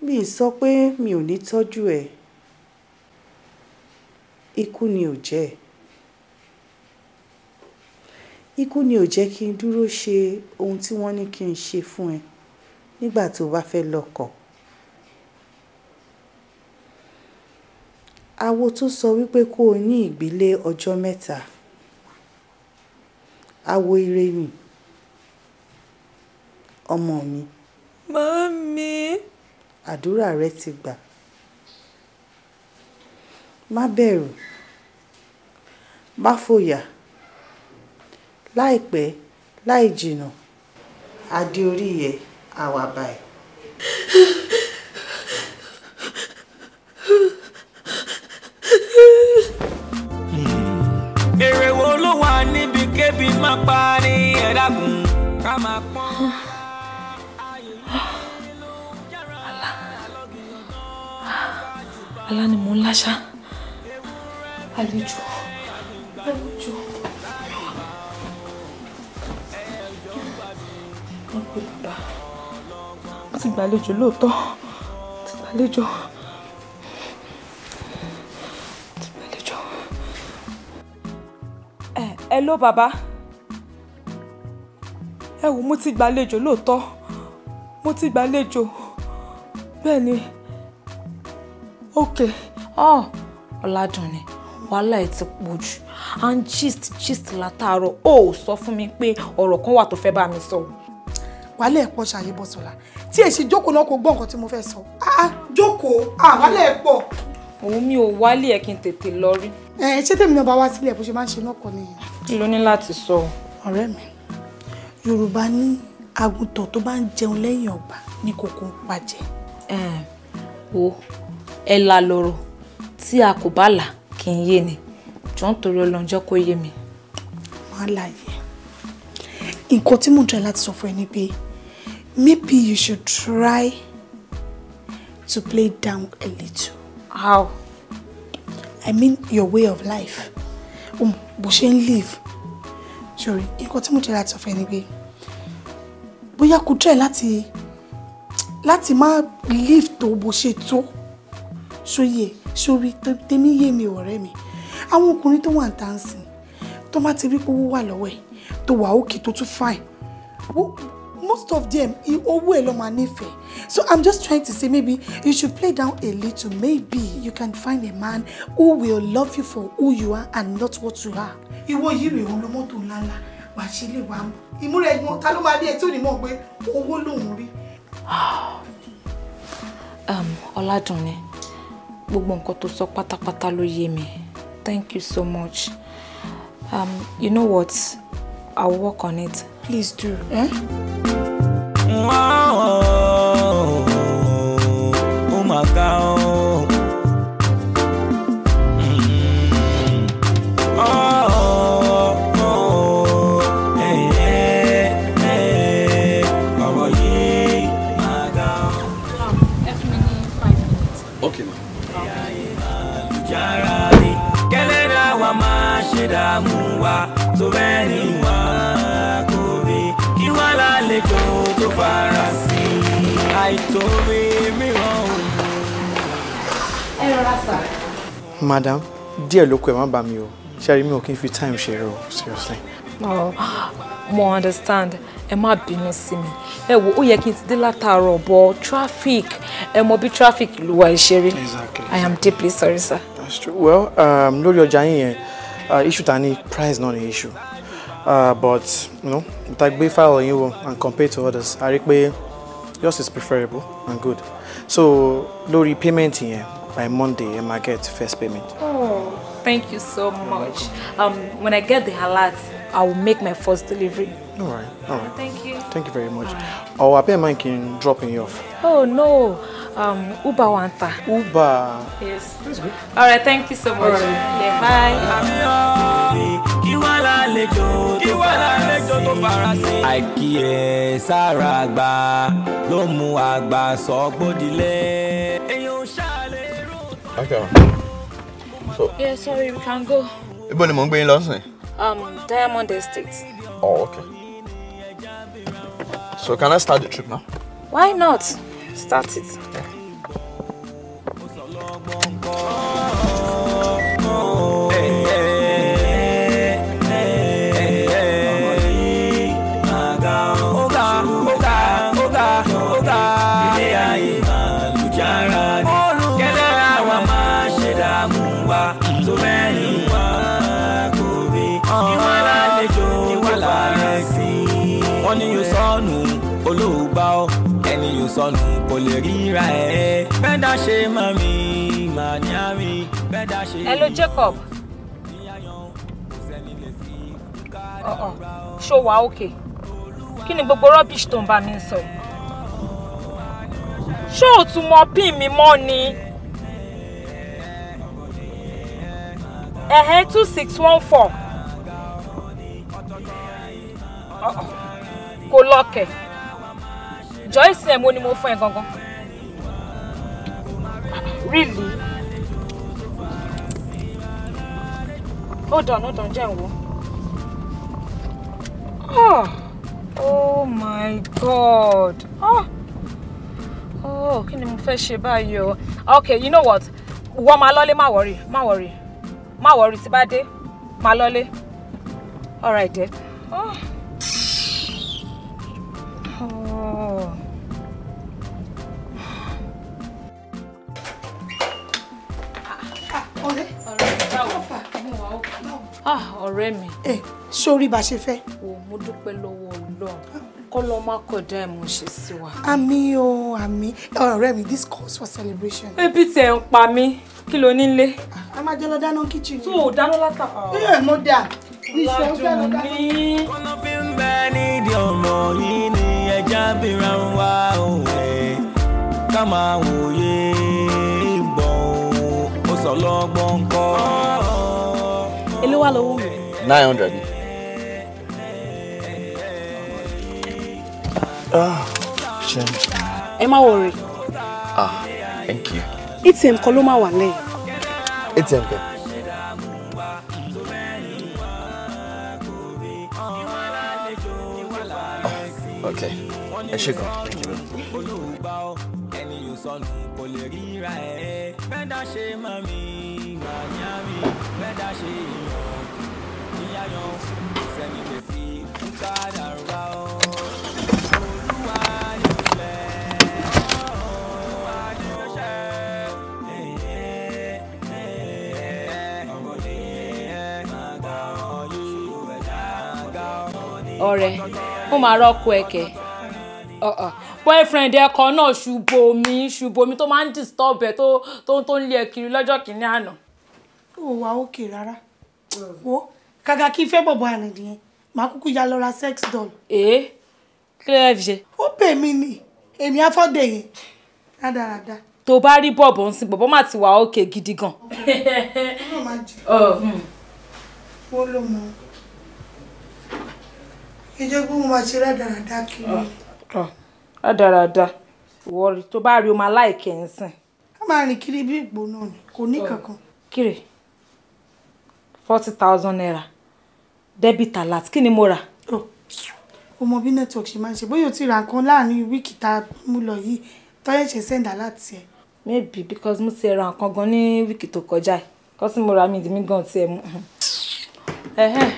Mi sọ pé mi ò ní tọ́jú ẹ̀, ikú ni ò jẹ́. Ikú ni ò jẹ́ kí n dúró ṣe ohun tí wọ́n ní kí n ṣe fún ẹ nígbà tó bá fẹ́ lọ́kọ. Awo tó sọ wípé kó o ní ìgbélé ọjọ́ 3. Awo ire ni. Ọmọ mi. Mami. Àdúrà rẹ ti gbà. Má bẹ̀rù. Má fòyà. Láìpẹ́, láì jìnnà, adé orí ẹ á wá báyìí. Èrè wo ló wà níbi kébi máa pa ní ẹ̀dágùn ká máa pọ́n. Àlá ni mo ń láṣá. Alejo. Alejo. Wọ́n pe bàbá. Wọ́n ti gbàlejò lóòótọ́. Wọ́n ti gbàlejò. Hello bàbá. Ẹ wò mo ti gbàlejò lóòótọ́. Mo ti gbàlejò. Bẹ́ẹ̀ ni. Okay. Ọládùnní, wàhálà ẹ̀ ti pọ̀ jù. And gist látàárọ̀. Ó sọ fún mi pé ọ̀rọ̀ kan wà tó fẹ́ bá mi sọ. Wàhálà ẹ̀ pọ̀ ṣàyè Yobosola. Tí èsì jókòó náà kò gbọ́ nǹkan tí mo fẹ́ sọ. Jókòó. Wàhálà ẹ̀ pọ̀. Òun mi ò wálé ẹ̀ kí n tètè lọ rí. Ṣé tèmi náà bá wá sílẹ̀ bó ṣe máa ń ṣe náà kọ́ nìyẹn? Kí ló ní láti sọ? Ọ̀rẹ́ mi, Yorùbá ní àgùntàn tó bá ń jẹun lẹ́yìn ọgbà ní kòkó ń pàjẹ́. Wo ẹ la lọ́rọ̀ tí a kò bá là kì í yé ni. Jọ̀ọ́ nítorí Ọlọ́run jẹ́ kó yé mi. Má láyé. Nǹkan tí mò ń try láti sọ fún ẹ ni pé maybe you should try to play down a little. How? I mean your way of life. Bó ṣe ń live. Sorry, nǹkan tí mo try láti sọ fún ẹ ni pé bóyá kò try láti má live tó bó ṣe tó. Sórí tèmi yé mi ọ̀rẹ́ mi. Àwọn ọkùnrin tó wà ń tàǹsì tó má ti rí pé owó wà lọ́wọ́ ẹ̀ tó wà òkè tó tún fine. Most of them owó ẹ̀ ló máa nífẹ̀ẹ́. So I'm just trying to say maybe you should play down a little. Maybe you can find a man who will love you for who you are and not what you are. Ìwọ yìí rèé òun ló mọ́tò ńláńlá wàá ṣe lè wá mú. Ìmúra ẹ̀gbọ́n ta ló máa dé ẹ̀ tí ò ní mọ̀ pé owó lòun rí. Ọládùnní, gbogbo nǹkan tó sọ pátápátá ló yé mi. Thank you so much. You know what? I'll work on it. Please do. Oh my God. Okay, ma'am. So many kí wá lálejò tó fara sí àìtóbi mìíràn. Ẹ rọra sà. Madam, díẹ̀ ló kù ẹ má bà mí o. Ṣé mi ò kí n fi time ṣeré o, seriously. Mo understand. Ẹ má bínú sí mi. Ẹ wò ó yẹ kí n ti dé látàárọ̀ but traffic. Ẹ mọ̀ bí traffic ló wà ìṣeré. Exactly. I am deeply sorry, sir. That's true. Well, lórí ọjà yín yẹn, issue ta ni price not an issue. But you know, with a big file on you and compared to others, I think yours is preferable and good. So, lórí payment here by Monday, I might get first payment. Oh, thank you so much. When I get the alert, I will make my first delivery. All right. Thank you. Thank you very much. Or I pay mine can drop you off. Oh no, Uber wanta. Uber. Yes. All right. Thank you so much. Yeah. Bye. Okay. So. Yeah. Sorry, we can go. Ibo ni mo ń gbé yín lọ sìn? Diamond Estate. Oh, okay. So can I start the trip now? Why not? Start it. Sọnù kò lè ríra ẹ̀ bẹ́ẹ̀dá ṣe mọ̀ mí mà ní àmì bẹ́ẹ̀dá ṣe. Hello Jacob. Ṣó wà okay? Kí ni gbogbo rubbish tó ń bá mi sọ? Ṣó o tún mọ pin mi mọ́ ni? 2614. Kò lọ́kẹ̀. Joyce ẹ̀ mo ni mo fún ẹ gangan. Really? Hold on, jẹ́ n wò. Oh my God. Kí ni mo fẹ́ ṣe báyìí o? Okay, you know what? Wọ́n máa lọ́lé, má worry, tí bá dé, máa lọ́lé. All right, then. Ọ̀rẹ́ mi. Sórí bá ṣe fẹ́. Mo dúpẹ́ lọ́wọ́ Ọlọ́run. Kọ́lọ́ má kọjá ẹ̀ mo ṣe sí wa. Àmín o, àmín. Ọ̀rẹ́ mi, this calls for celebration. Ebi tí ẹ ń pa mí. Kí ló nílé? A máa jẹ́ lọ dáná kitchen. Tó o dáná látàkà. Mo dà. Lájú mi. Kọ́nà fi ń bẹ nídìí ọ̀rọ̀ yìí ni ẹja bíra ń wá òwe. Ká máa wòye ìbọn ó sọ lọ́gbọ́n kọ́. Èló wà lọ́wọ́ mi? 900. Ẹ má worry. Thank you. ATM kọ́ ló máa wà lẹ́yìn. ATM kẹ́. Okay. Ẹ ṣé gan. Thank you. Ọ̀rẹ́, ó máa rọ́kọ ẹ̀kẹ́. Boyfriend ẹ̀kọ́ náà ṣùbò mi tó máa ń disturb ẹ̀ tó ń lé ẹ kiri lọ́jọ́ kìíní àná. Ó wà okay rárá. Wo kàkà kí fẹ́ bọ̀bọ̀ àrìndì yẹn màá kúkú ya lọ ra sex doll. Kí ló yẹ fi ṣe? Ó pè mí ni èmi afọ́dẹ̀ yẹn rádaràda. Tó bá rí bọ̀bọ̀ ń sin bọ̀bọ̀ má ti wà okay gidi gan. Ó máa jẹ. Wọ́n ló mọ. Ìjẹ́ pé mo máa ṣe rádaràda kiri. Rádaràda wọ́ọ̀rì tó bá rí o máa láìkẹ́ ń sìn. A máa rìn kiri bí ìgbò náà ni kò ní kankan. Kiri 40,000 naira debit alert kí ni mo rà? O mọ bí network ṣe máa ń ṣe bóyá o ti ra nǹkan láàrin wíìkì tá a mú lọ yìí tọ́yẹ̀ ṣe send alert ẹ̀. Maybe because mo ti ra nǹkan gan ní wíìkì tó kọjá ẹ̀ kọ́sí mo ra mi ìdí mi gan ti ẹ̀ mú.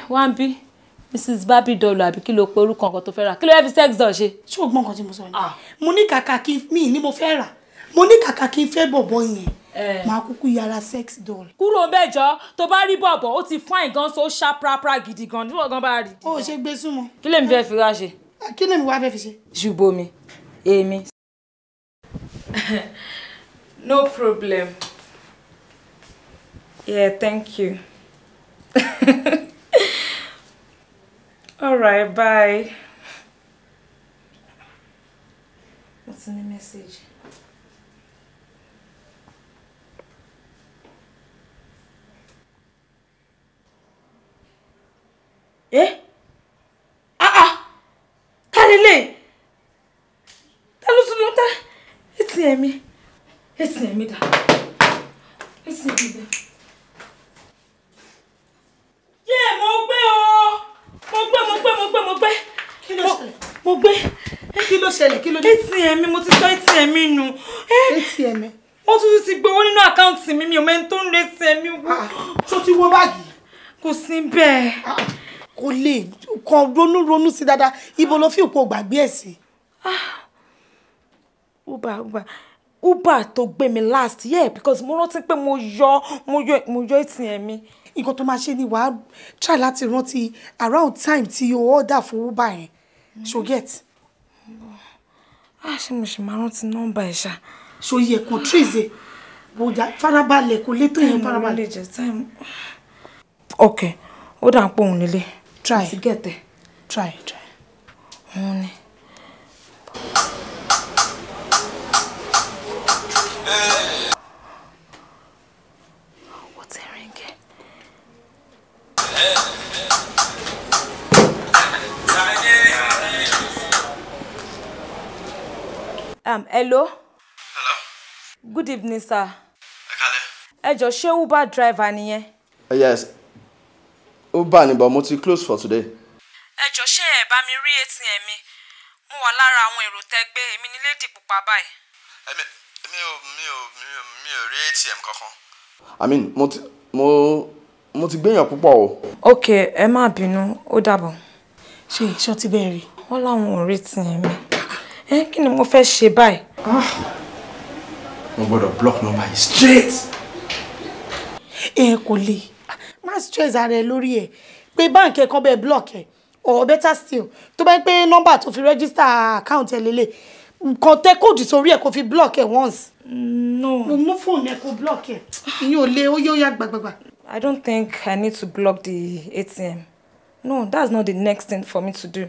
Wá ń bí Mrs. Barbie doll àbí kí ló pe orúkọ nǹkan tó fẹ́ rà kí ló yẹ fi sex doll ṣe? Ṣé o gbọ́ nǹkan tí mo sọ ni? Mo ní kàkà kí mi ni mo fẹ́ rà mo ní kàkà kí n fẹ́ bọ̀bọ̀ yẹn máa kúkú yàrá sex doll. kúrò bẹ́jọ́ tó bá rí bọ̀bọ̀ ó ti fine gan so ṣá prapra gidi gan níwọ̀n gan bá rí. ó ṣe gbé súnmọ́. kí lèmi fẹ́ fi wá ṣe. kí lèmi wá fẹ́ fi ṣe. ṣùgbọ́n mi èmi. No problem. Yeah, thank you. All right, bye. What's in the message? Eh? Kalele. Talusulota. It's me. It's me da. It's me da. Yeah, mo gbé o. Mo gbé. Kí ló ṣẹlẹ̀? Mo gbé. Kí ló ṣẹlẹ̀? Kí ló dé? ATM mo ti sọ ATM nù. ATM. Wọ́n tún ti gbowó nínú àkáǹtì mi, mi ò mẹ́ni tó ń lo ATM wo. Ṣó ti wo báàgì? Kò sí bẹ́ẹ̀. Kò lè kàn ronú sí dáadáa. Ibo ló fi òpó gbàgbé ẹ̀ sí? Uber tó gbé mi last year because mo rántí pé mo yọ ATM mi. Nǹkan tó máa ṣe ni wàá try láti rántí around time tí o order fún Uber yẹn. So get. Ṣé mo ṣe máa rántí nọ́mbà ẹ̀ ṣá. So yẹ kò trace bójá farabalẹ̀ kò lè tó yẹn farabalẹ̀. Okay, ó dà ń pọ̀ òun nílé. Try. To get there. Try. Òun ni. What's her ring? Hello? Good evening, sir. Ẹ jọ̀ọ́, ṣé Uber driver nìyẹn? Yes. Uber ni, but mo ti close for today. Ẹ jọ̀ọ́, ṣé ẹ bá mi rí ATM mi? Mo wà lára àwọn èrò tẹ́gbẹ́, èmi ni lady pupa báyìí. Mi ò rí ATM kankan. I mean, mo ti gbéyàn púpọ̀ o. Okay, ẹ má bínú, ó dàbọ̀. Ṣé ti bẹ́ẹ̀ rí? Wọ́n láwọn ò rí ATM mi. Kí ni mo fẹ́ ṣe báyìí? Mo gbọ́dọ̀ block number yìí straight. Kò lè. Má stress ara ẹ lórí ẹ̀. Pé báǹkì ẹ̀ kan bẹ́ẹ̀ block ẹ̀. Or better still, tó bá ń pé nọ́mbà tó fi register account ẹ̀ lélẹ̀. Nǹkan tẹ kóòdù sórí ẹ̀ kó fi block ẹ̀ once. No. Mo mú fóònù ẹ̀ kó block ẹ̀. Ìyẹn ò lè, ó yóò yá gbàgbàgbà. I don't think I need to block the ATM. No, that's not the next thing for me to do.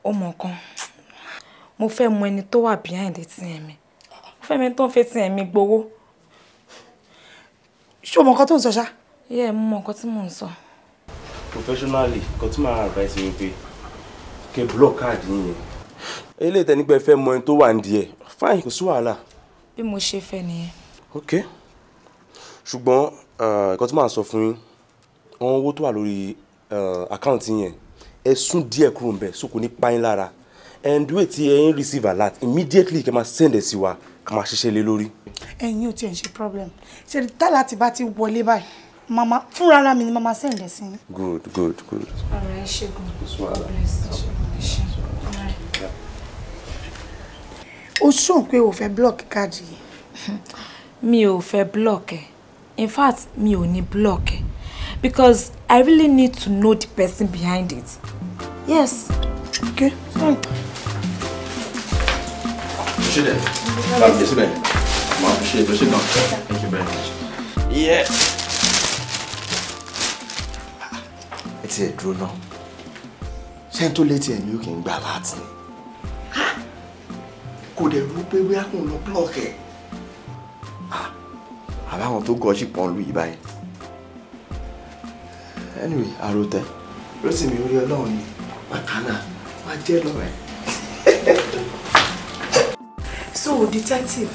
Ó mọ̀ kan. Mo fẹ́ mọ ẹni tó wà behind ATM mi. Mo fẹ́ mọ ẹni tó ń fẹ́ ATM mi gbowó. Ṣé o mọ nǹkan tó ń sọ ṣá? Yeah, mo mọ nǹkan tí mò ń sọ. Professionally, nǹkan tí màá advice mi pé kẹ́ block card yín. Eléyìí tẹ́ ní pé fẹ́ mọ ẹni tó wà nídìí ẹ̀. Fine, kò sí wàhálà. Bí mo ṣe fẹ́ nìyẹn. Okay. Ṣùgbọ́n nǹkan tí màá sọ fún yín, àwọn owó tó wà lórí account yẹn, ẹ sún díẹ̀ kúrò ńbẹ̀ so kò ní pa yín lára. And wait till you receive alert immediately kẹ́ máa send ẹ̀ sí wa ká máa ṣiṣẹ́ lé lórí. Ẹ̀yin ò tiẹ̀ ń ṣe problem. Ṣé tá láti bá ti wọlé báyìí? Mama fúnra ara mi ni mama send ẹ̀ sí. Good. Alright, ṣé good. Ó sùn pé o fẹ́ block káàdì yìí. Mi ò fẹ́ block ẹ̀. In fact, mi ò ní block ẹ̀. Because I really need to know the person behind it. Yes. Okay, fine. Ṣé dẹ̀? Báwo ṣe bẹ́ẹ̀? Mo appreciate it. Ṣé gan? Thank you very much. Yeah. Ẹ ti ẹ̀ dúró náà. Ṣé n tó létí ẹ̀ ni ó kì í gbà láti ni? Kò dẹ̀ rú pé wíwá kò lọ block ẹ̀. Àbáwọn tó gọ̀ọ́sì pọ̀ ń lu yìí báyìí. Anyway, àròtẹ̀. Rótìmí orí Ọlọ́run ni. Bàkánà. Wá jẹ́ lọ́wọ́ ẹ̀. So, detective,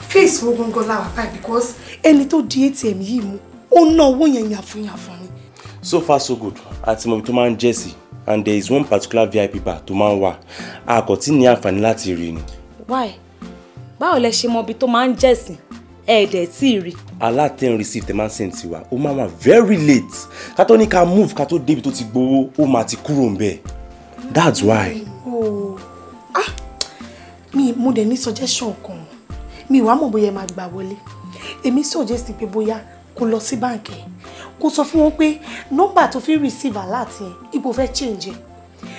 face wo gangan la wà báyìí because ẹni tó di ATM yìí mú, ó ná owó yẹn yàfùnyàfùn ni. So far so good. Àti mọ̀ bí tó máa ń jẹ́ sí. And there is one particular VIP bar tó máa ń wà. A kò tí ní àǹfààní láti rí ni. Why? Báwo lẹ ṣe mọ̀ bí tó máa ń jẹ́ sí? Ẹ̀ẹ́dẹ̀ tí rí. Alátẹ̀n receipt ẹ̀ máa ń send sí wa. Ó máa wà very late. Ká tó ní ká move ká tó débi tó ti gbowó, ó máa ti kúrò ńbẹ̀. That's why. Oh. Mo dẹ̀ ní suggestion kan. mi wá mọ̀ bóyá ẹ máa gbà wọlé èmi suggest pé bóyá kó lọ sí báǹkì kó sọ fún wọn pé nọ́mbà tó fi receive alert yẹn ipò fẹ́ change ẹ̀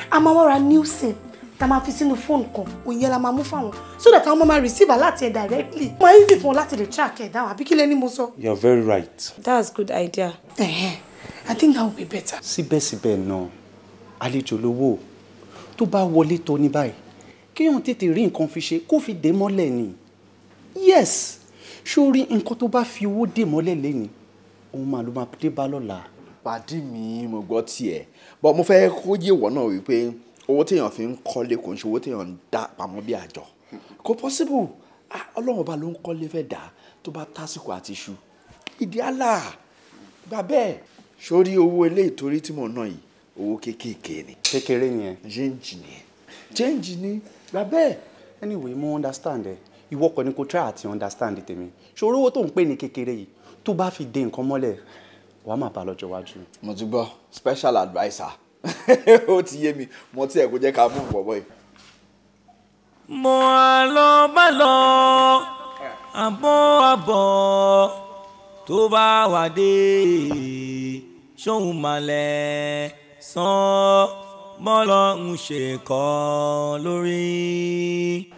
a máa wá ra new sim tá máa fi sínú phone kan òun yẹn la máa mú fáwọn so that àwọn máa receive alert yẹn directly mo easy fún wọn láti lè track ẹ̀ down àbí kí lẹ́ni mo sọ. You're very right. That's good idea. I think that would be better. síbẹ̀síbẹ̀ náà àlejò lówó tó bá wọlé tó ní báyìí kéèyàn tètè rí nǹkan fi ṣe kó fi dé mọ́lẹ̀ ni yes sórí nǹkan tó bá fi owó dé mọ́lẹ̀ lẹ́ni òun máa ló máa dé bá lọ́la. pàdí mi mo gbọ́ tiẹ̀ bọ́ mo fẹ́ kó yé wọ́n náà wípé owó téèyàn fi ń kọ́lé kò ń ṣe owó téèyàn ń dá pamọ́ bí àjọ kò possible ọlọ́run ọba ló ń kọ́lé fẹ́ dà tó bá tásìkò àti iṣu ìdí àlà gbà bẹ́ẹ̀ sórí owó ilé ìtorí tí mo ná yìí owó kéékèèké ni. kékeré ni ẹ. change ni gbà bẹ́ẹ̀. anyway mo understand ẹ ìwọ kọ́ ni kò try àti understand tèmi ṣòro owó tó ń pè ní kékeré yìí tó bá fi dé nǹkan mọ́lẹ̀ wàá máa bá lọ́jọ́ iwájú. mo ti gbọ́ special adviser ó ti yé mi mo ti ẹ̀ kó jẹ́ ká mú bọ̀bọ̀ yìí. mo àlọ́ bá lọ àbọ̀ tó bá wà dé ṣóhun malẹ̀ sàn bọ́lọ̀ ń ṣe kọ́ lórí.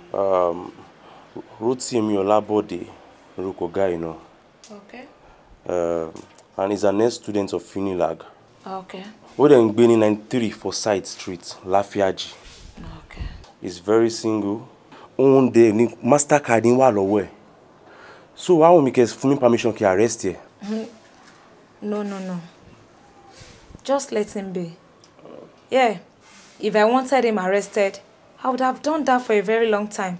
Rotimi Olabode orúkọ guy náà. Okay. And he's an ex-student of Unilag. Okay. Ó dẹ̀ ń gbé ní 93 Forsyth Street, Láfíàjì. Okay. He's very single. Òun dẹ̀ ní Mastercard ń wà lọ́wọ́ ẹ̀. So àwọn mi kẹ́ fún mi permission kí arrest ẹ̀. No. Just let him be. Yeah. If I wanted him arrested, I would have done that for a very long time.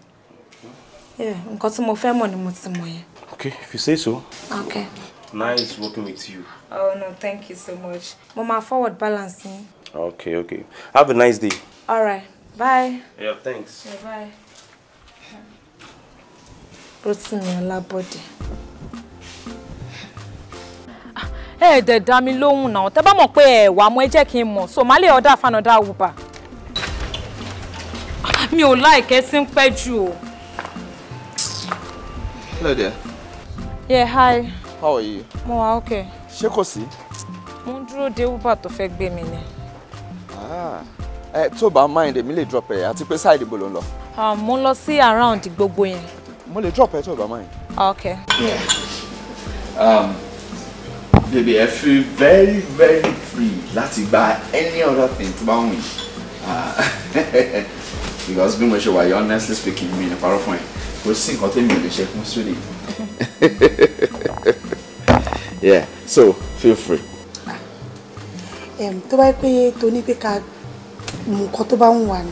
Yeah, nǹkan tí mo fẹ́ mọ̀ ni mo ti mọ̀ yẹn. Okay, if you say so. Okay. Nice working with you. Oh no, thank you so much. Mama, forward balancing. Okay. Have a nice day. All right. Bye. Yeah, thanks. Yeah, bye. Rotimi Olabode. Dẹ̀ dá mi lóhùn náà. Tẹ́ bá mọ̀ pé ẹ wá mọ́ ẹ jẹ́ kí n mọ̀. So má lè order fanada Uber. Mi ò like ẹ sí ń pẹ́ jù o. Hello there. Yeah, hi. How are you? Mo wà okay. Ṣé kò sí? Mo ń dúró de Uber tó fẹ́ gbé mi ni. Tó bá mind èmi lè drop ẹ àti pé side ibo ló ń lọ. Mo ń lọ sí around gbogbo yẹn. Mo lè drop ẹ tó bá mind. Okay. Baby, I feel very, very free láti gba any other thing tó bá wù yín. Because bí mo ṣe wà yìí, honestly speaking, mi ní parọ́ fún ẹ. Kò sí nǹkan tí mi ò lè ṣe fún Sudi. Yeah, so feel free. Tó bá yẹ pé tó ní pé ká mú nǹkan tó bá ń wà ní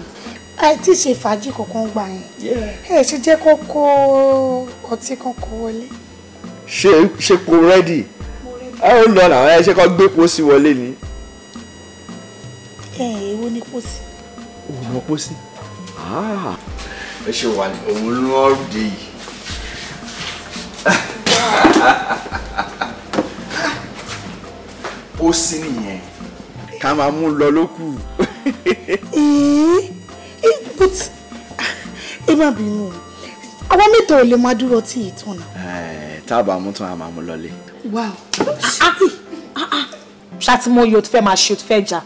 àìtí ṣe fàájì kankan gbà yẹn ṣe jẹ́ kó kó ọtí kankan wọlé. Ṣé kò ready? Ó lọ náà ṣe kó gbé pósí wọlé ni. Èwo ni pósí? Òun pósí. Ẹ ṣe wà ní òun ló ń dé yìí. Pósí nìyẹn ká máa mú lọ lókù. But ẹ má bínú àwọn mẹ́ta ò lè máa dúró tí ìtàn náà. Tá a bá mú tán a máa mú lọlé. Wow. Ṣáàtì mo yóò fẹ́ máa ṣe fẹ́ jà.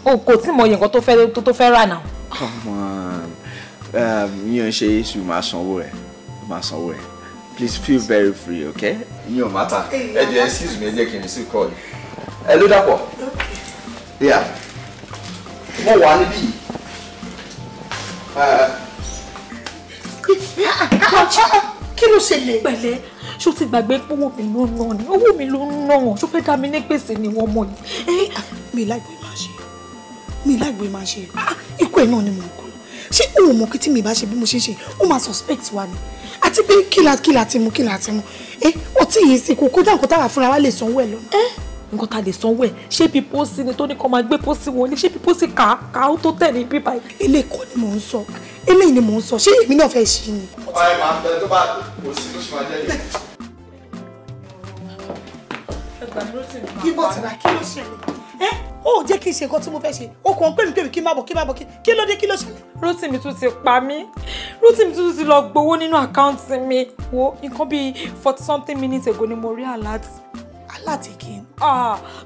O kò tí mo yẹ nǹkan tó fẹ́ rà náà. Come on. Yíyan ṣe issue máa sanwó ẹ̀. Please feel very free, okay? Yíyan matter. Ẹ jẹ́ excuse me, ẹ jẹ́ kí n sí call. Ẹ ló dàpọ̀. Yeah. Mo wà níbí. Kí ló ṣẹlẹ̀? Pẹ̀lẹ́, ṣó ti gbàgbé pé owó mi ló ń ná ni? Owó mi ló ń ná wọn. Ṣó fẹ́ dá mi ní gbèsè ni wọ́n mọ̀ yìí? Mi láìpẹ́ máa ṣe. Ikú ẹ̀ náà ni mo ń kọ́. Ṣé òun mọ̀ kí tí mi bá ṣe bí mo ṣe ṣe, ó máa suspect wa ni? Àti pé kí la ti mú. Ọtí yìí sì kò kódà nǹkan táwa fúnra wa lè sanwó ẹ̀ lọ́nà. Nǹkan tá lè sanwó ẹ̀ ṣé bí pósí ni tó ní kó máa gbé pósí wọlé ṣé bí pósí kà ó tó tẹ̀ ní bíbá yìí. Eléyìí kọ́ ni mò ń sọ. Eléyìí ni mò ń sọ. Ṣé èmi náà fẹ́ ṣí ni? Ọ̀rẹ́ máa bẹ tó bá kò sí ló ṣe máa jẹ́ yìí. Ibo ti rà kí ló ṣẹlẹ̀? ó jẹ́ kí n ṣe nǹkan tí mo fẹ́ ṣe ó kàn pé mi kí n má bọ̀ kí ló dé kí ló ṣẹlẹ̀. Rótìmí tún ti pa mí Rótìmí tún ti lọ gbowó nínú àkáǹtì mi wo nǹkan bíi 40 something minutes ago ni mo rí alert. Alert again.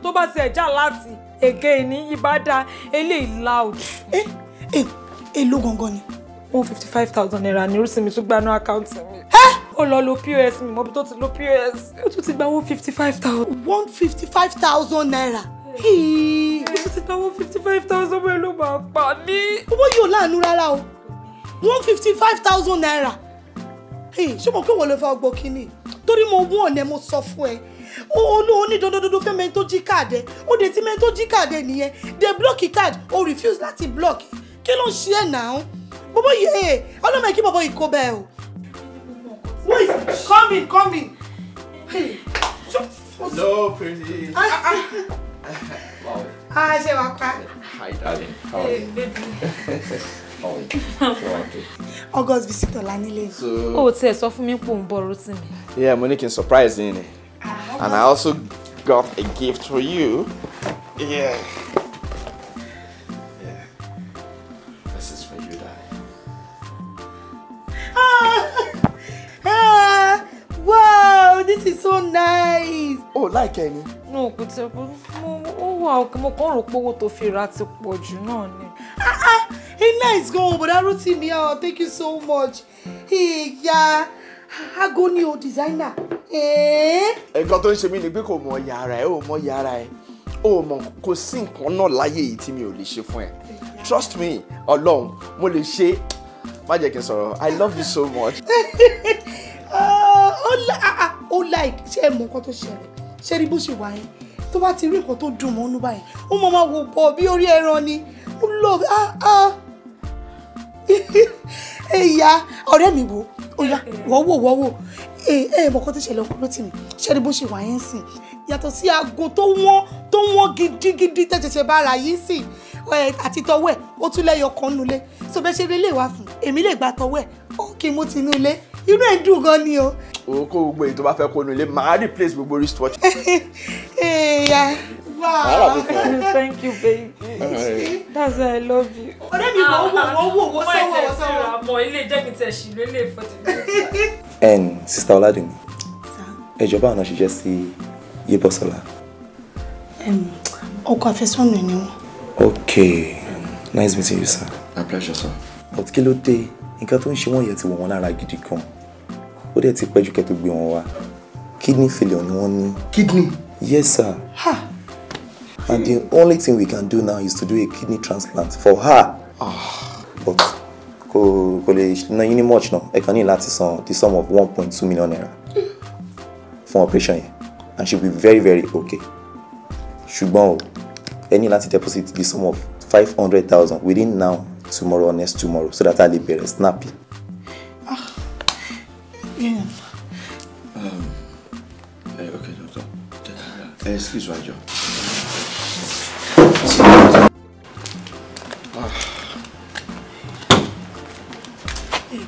Tó bá ti ẹ̀já láti again ní ìbádá eléyìí loud. Èló gangan ni. 155,000 naira ni Rótìmí tún gbanú àkáǹtì mi. Ó lọ lo POS mi mọ́bí tó ti lo POS ó tún ti gba 155,000. 155,000 naira. Ó tún ti gba 155,000 bẹ́ẹ̀ ló máa pa ní. Owó yóò láàánú rárá o 155,000 naira. Ṣé mo pé wọ́n lè fẹ́ ọgbọ́n kínní torí mo wọ́n ọ̀nà mo sọ fún ẹ olóhùn ní dandandandan fẹ́ mẹ́ni tó jí káàdì ẹ̀ ó dé tí mẹ́ni tó jí káàdì ẹ̀ nìyẹn they block card ó refuse láti block kí ló ń ṣe ẹ̀ náà bọ́bọ́ yìí ọlọ́mọ ẹ̀ kí bọ́bọ́ yìí kó bẹ́ẹ̀ o. Who is come in. Hey. Hello, pretty. Ṣé wàá pa. Hi, darling. How are you? August visitor la nílé. Ó tiẹ̀ sọ fún mi pé òun bọ̀ Rótìmí. Yeah, Monique, surprise you. And I also got a gift for you. Yeah. This is for you, darling. Wow, this is so nice. Oh, like any? No, kò tẹ́ mo wà òkè mo kàn rò pé owó tó fi ra ti pọ̀ jù náà ni. Nice gan but Rótìmí thank you so much. Yeah. Agoni o designer. Nǹkan tó ń ṣe mí ni pé kò mọ yàrá ẹ, ó mọ yàrá ẹ. Ó mọ kò sí nǹkan náà láyé yìí tí mi ò lè ṣe fún ẹ. Trust me, Ọlọ́run, mo lè ṣe. Má jẹ́ kí n sọ̀rọ̀. I love you so much. Like ṣé mọ nǹkan tó ṣẹlẹ̀. Ṣé rí bó ṣe wà yẹn. Tó bá ti rí nǹkan tó dùn mọ́ nú báyìí. Ó máa wò bọ̀ bí orí ẹran ni. Ó love Ẹ̀yà ọ̀rẹ́ mi wò. Oya, wọ́wọ́. Mọ̀kọ́ tó ṣẹlẹ̀ ọkùnrin tí mi. Ṣẹ́rí bó ṣe wà yẹn sìn. Yàtọ̀ sí aago tó wọ́n gidigidi tẹ́tẹ̀tẹ̀ bá ara yìí sìn. Àti tọwọ́ ẹ̀, ó tún lẹ́yọ kan nulẹ̀. So bẹ́ẹ̀ ṣe lè wá fún. Èmi lè gba tọwọ́ ẹ̀, ó kí n mú ti nulẹ̀. Inú ẹ̀ dùn gan ni o. O kó gbogbo èyí tó bá fẹ́ kó nulẹ̀, màá replace gbogbo wristwatch. Wow. Thank you, baby. That's why I love you. Ọ̀rẹ́ mi wọ́n sọ́wọ́. Àmọ́ ilé jẹ́ kí n tẹ̀ sí lélẹ̀ fọ́tí. Sister Oladimi. Ẹjọ́ báwo náà ṣe jẹ́ sí Yobosola? Ọkọ àfẹ́sọ́nà ni wọ́n. Okay. Nice meeting you, sir. My pleasure, sir. But kí ló dé? Nǹkan tó ń ṣe wọ́n yẹn ti wọ̀ wọ́n lára gidi gan. Ó dẹ̀ ti pẹ́jù kẹ́ tó gbé wọn wá. Kidney failure ni wọ́n ní. Kidney? Yes, sir. And the only thing we can do now is to do a kidney transplant for her. But kò lè ná yín ní much náà. Ẹ kàn ní láti san the sum of 1.2 million naira for operation yẹn. And she'll be very, very okay. Ṣùgbọ́n o, ẹ ní láti deposit the sum of 500,000 within now, tomorrow or next tomorrow so that I'll be better snappy. Okay, doctor. Excuse me, Joe.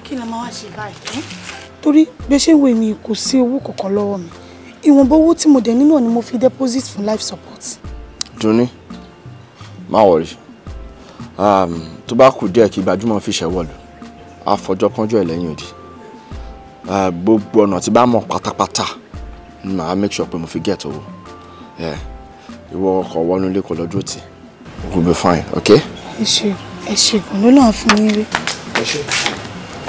Kí la máa wá ṣe báyìí? Torí bí ṣe ń wo èmi kò sí owó kankan lọ́wọ́ mi. Ìwọ̀nba owó tí mo dẹ̀ nínú ni mo fi deposit fún life support. Dunni, má worry. Tó bá kù díẹ̀ kí gbajúmọ̀ fi ṣẹ̀wọ̀lù, àfọjọ́ kánjọ́ ẹ̀ lẹ́yìn òdì. Gbogbo ọ̀nà tí bá mọ̀ pátápátá ni màá make sure pé mo fi get owó. Ìwọ ọkọ̀ wọnú ilé kò lọ́dún tì. We'll be fine, okay? Ẹ ṣe kò ló náà fún yín rí.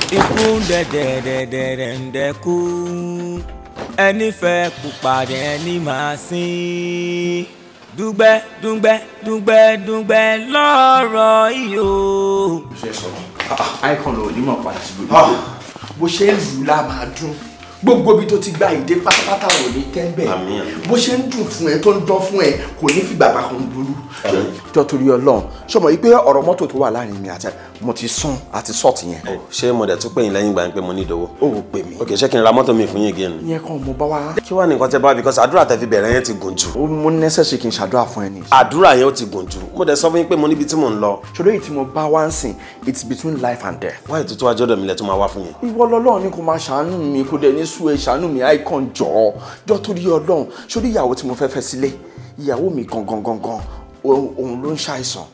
Ikú dẹ̀dẹ̀dẹ̀dẹ̀ ń dẹ́kú ẹni fẹ́ kú padà ẹni máa sìn. Dúgbẹ́ lọ́rọ̀ yìí o. Icon ò ní mọ̀ padà sí gbogbo. Bó ṣe ń lù la máa dún. Gbogbo ibi tó ti gba ìdè pátápátá wò ní tẹ́ńbẹ̀. Bó ṣe ń dùn fún ẹ tó ń dán fún ẹ kò ní fìgbà bá kan burú. Jọ torí Ọlọ́run ṣọmọ yìí pé ọ̀rọ̀ mọ́tò tó wà láàrin mi àti mo ti sún àti sọ́ọ̀tì yẹn. Ṣé mo dẹ̀ tún pè yín lẹ́yìn ìgbà pé mo ní ìdòwò? Ó wò pè mí. Ok, ṣé kí n ra mọ́tò mi fún yín again? Ìyẹn kan mo bá wá. Kí wá ní nǹkan tẹ́ bá because àdúrà tẹ́ fi bẹ̀rẹ̀ yẹn ti gùn jù. Mo necessary kí n ṣàdúrà fún ẹ ní. Àdúrà yẹn ó ti gùn jù. Mo dẹ̀ sọ fún yín pé mo níbi tí mò ń lọ. Ṣòro èyí tí mo bá wá ń sìn it's between life and death. Wáyé tuntun ajọ́dọ̀ mi lẹ̀ tún máa wá fún yín. Ìwọ lọ́lọ́run ni kò máa ṣàánú mi kò dẹ̀ ní sú ẹ ṣàánú mi Icon jọ torí Ọlọ́run ṣòro ìyàwó tí mo fẹ́ sílé ìyàwó mi gangan òun ló ń ṣàìsàn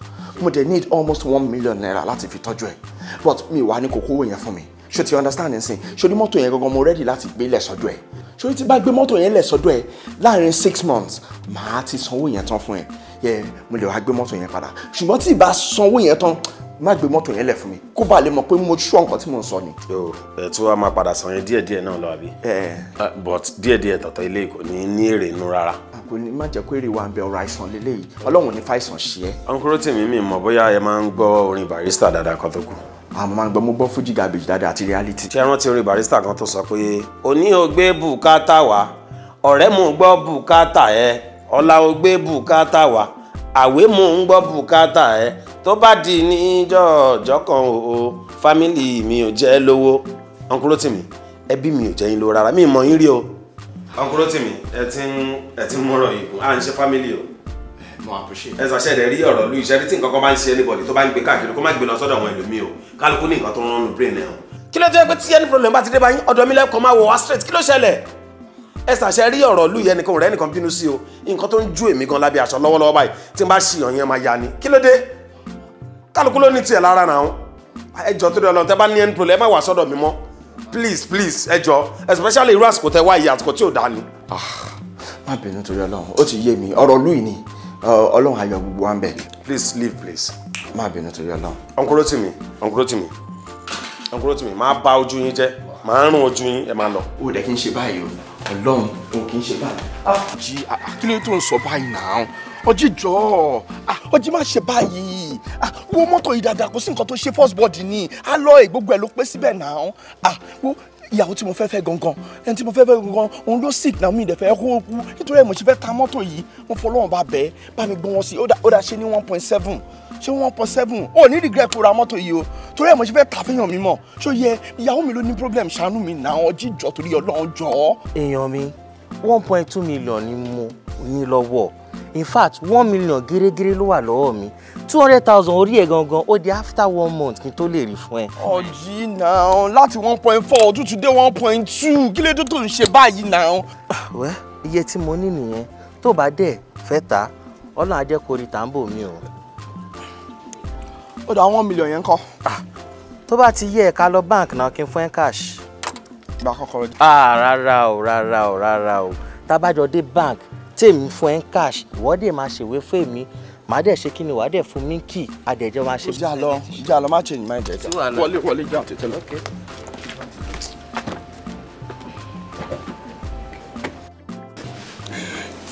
mo dẹ̀ need almost 1 million naira láti fi tọ́jú ẹ̀ but mi wà ní kókó owó yẹn fún mi ṣó ti understand nsìn ṣó ní mọ́tò yẹn gangan mo ready láti gbé lẹ̀ sọ́dọ̀ ẹ̀ ṣó ti bá gbé mọ́tò yẹn lẹ̀ sọ́dọ̀ ẹ̀ láàrin 6 months màá ti sanwó yẹn tán fún ẹ yẹ mo lè wá gbé mọ́tò yẹn padà ṣùgbọ́n tí ì bá sanwó yẹn tán má gbé mọ́tò yẹn lẹ̀ fún mi kó bàa lè mọ̀ pé mo ṣọ́ nǹkan tí mo ń sọ ni. ẹ tí wàá máa padà san yẹn díẹ̀díẹ̀ náà lọ àbí. but díẹ̀díẹ̀ tọ̀tọ̀ ilé kò ní èrè inú rárá. kò ní má jẹ́ kó èrè wa ń bẹ ọ̀rọ̀ àìsàn lélẹ́yìí ọlọ́run ní fàìsàn ṣe é. ọ̀nkúrò tèmi mi mọ̀ bóyá ẹ máa ń gbọ́ orin Barrister dáadáa kan tó kù. àmọ́ máa ń gbọ́ mo gbọ́ Fuji Garbage dáadáa àti reality. ṣé ẹ rántí orin Barrister kan tó sọ pé òní ò gbé bùkátà wá ọ̀rẹ́ mò ń gbọ́ bùkátà ẹ ọ̀la ò gbé bùkátà wá àwé mò ń gbọ́ bùkátà ẹ tó bá di ní ọjọ́ kan o fámìlì mi ò jẹ́ lówó ọ̀nkúrò tèmi ẹbí mi ò jẹ́ yín lówó rárá mi mọ̀ yín rí o ọ̀nkúrò tèmi ẹ ti ń mọ̀rọ̀ yìí à ń ṣe fámìlì o. mo appreciate. ẹ sàṣẹ rẹ rí ọ̀rọ̀ lu iṣẹ́ tí nǹkan kan bá ń ṣe anybody tó bá ń gbé káàkiri kó má gbé lọ sọ́dọ̀ àwọn ẹlòmíì o kálukú ní nǹkan tó ń rán nu brain ẹ̀ hàn. kí ló dé pé tí any problem bá ti dé bá yín ọ̀dọ̀ mi lẹ́kọ̀ọ́ máa wọ̀ wá straight kí ló ṣẹlẹ̀ ẹ sàṣẹ rí ọ̀rọ̀ lu yẹn nìkan rẹ nìkan bínú sí o nǹkan tó ń ju èmi gan lábẹ́ aṣọ lọ́wọ́lọ́wọ́ báyìí tí n bá ṣì yàn yẹn máa ya ni kí ló dé kálukú ló ní tiẹ̀ lára náà ẹ jọ tó dé Ọlọ́run tẹ́ bá ní any problem ẹ má wá sọ́dọ̀ mi mọ́ please ẹ jọ especially irú àsìkò tẹ́ wá yìí àsìkò tí ò dá ni. má bínú torí Ọlọ́run ó ti yé mi ọ̀rọ̀ lu yìí ni Ọlọ́run ayọ̀ gbogbo wa ń bẹ. please leave please. má bínú torí Ọlọ́run. ọ̀nkúrò tì mí máa bà ojú yín jẹ́ máa rún ojú yín ẹ máa lọ. ó dẹ̀ kí n ṣe báyìí o Ọlọ́run ó kì í ṣe báyìí. jí kí ló tó ń sọ báyìí náà ọjí jọ ọjí má ṣe báyìí wo mọ́tò yìí dáadáa kò sí nǹkan tó ṣe first body ni alọ́ gbogbo ẹ̀ ló pé síbẹ̀ náà wo ìyàwó tí mo fẹ́ fẹ́ gangan ẹni tí mo fẹ́ fẹ́ gangan òun ló sick náà mi ìdẹ̀fẹ́ kó kú nítorí ẹ̀ mo ṣe fẹ́ ta mọ́tò yìí mo fọlọ́run bá bẹ́ẹ̀ bá mi gbọ́n wọn sí ó dà ṣe ní 1.7 ṣé 1.7 ó ní regret kó ra mọ́tò yìí o torí ẹ̀ mo ṣe fẹ́ ta fẹ́yàn mi mọ̀ ṣó yẹ ìyàwó mi ló ní problem ṣàánú mi náà ọjí jọ torí Ọlọ́run jọ. èèyàn mi 1.2 million ni mo ní lọ́wọ́ in fact 1 million gẹ́gẹ́rẹ́ ló wà lọ́wọ́ mi 200,000 orí ẹ̀ gangan ó di after 1 month kí n tó lè rí fún ẹ. ọjí náà láti 1.4 ọdún tún dé 1.2 kí ló tó ń ṣe báyìí náà. wẹ́ iye tí mo ní nìyẹn tó bá dẹ̀ fẹ́ ta Ọlọ́run á jẹ́ kó rí tàǹbò mi o. ó dà 1 million yẹn kọ́. tó bá ti yẹ ká lọ bank náà kí n fún ẹ cash. gba kọ́kọ́rọ́ dé. rárá o tábàjọ dé bank tèmi fún ẹ cash ìwọ́dẹ̀ máa ṣèwé fún èmi màá dẹ̀ ṣe kí ni wàá dẹ̀ fún mi kì àdẹ̀jọ́ máa ṣe. jà lọ má change mind ẹ̀ wọlé jà tètè lọ.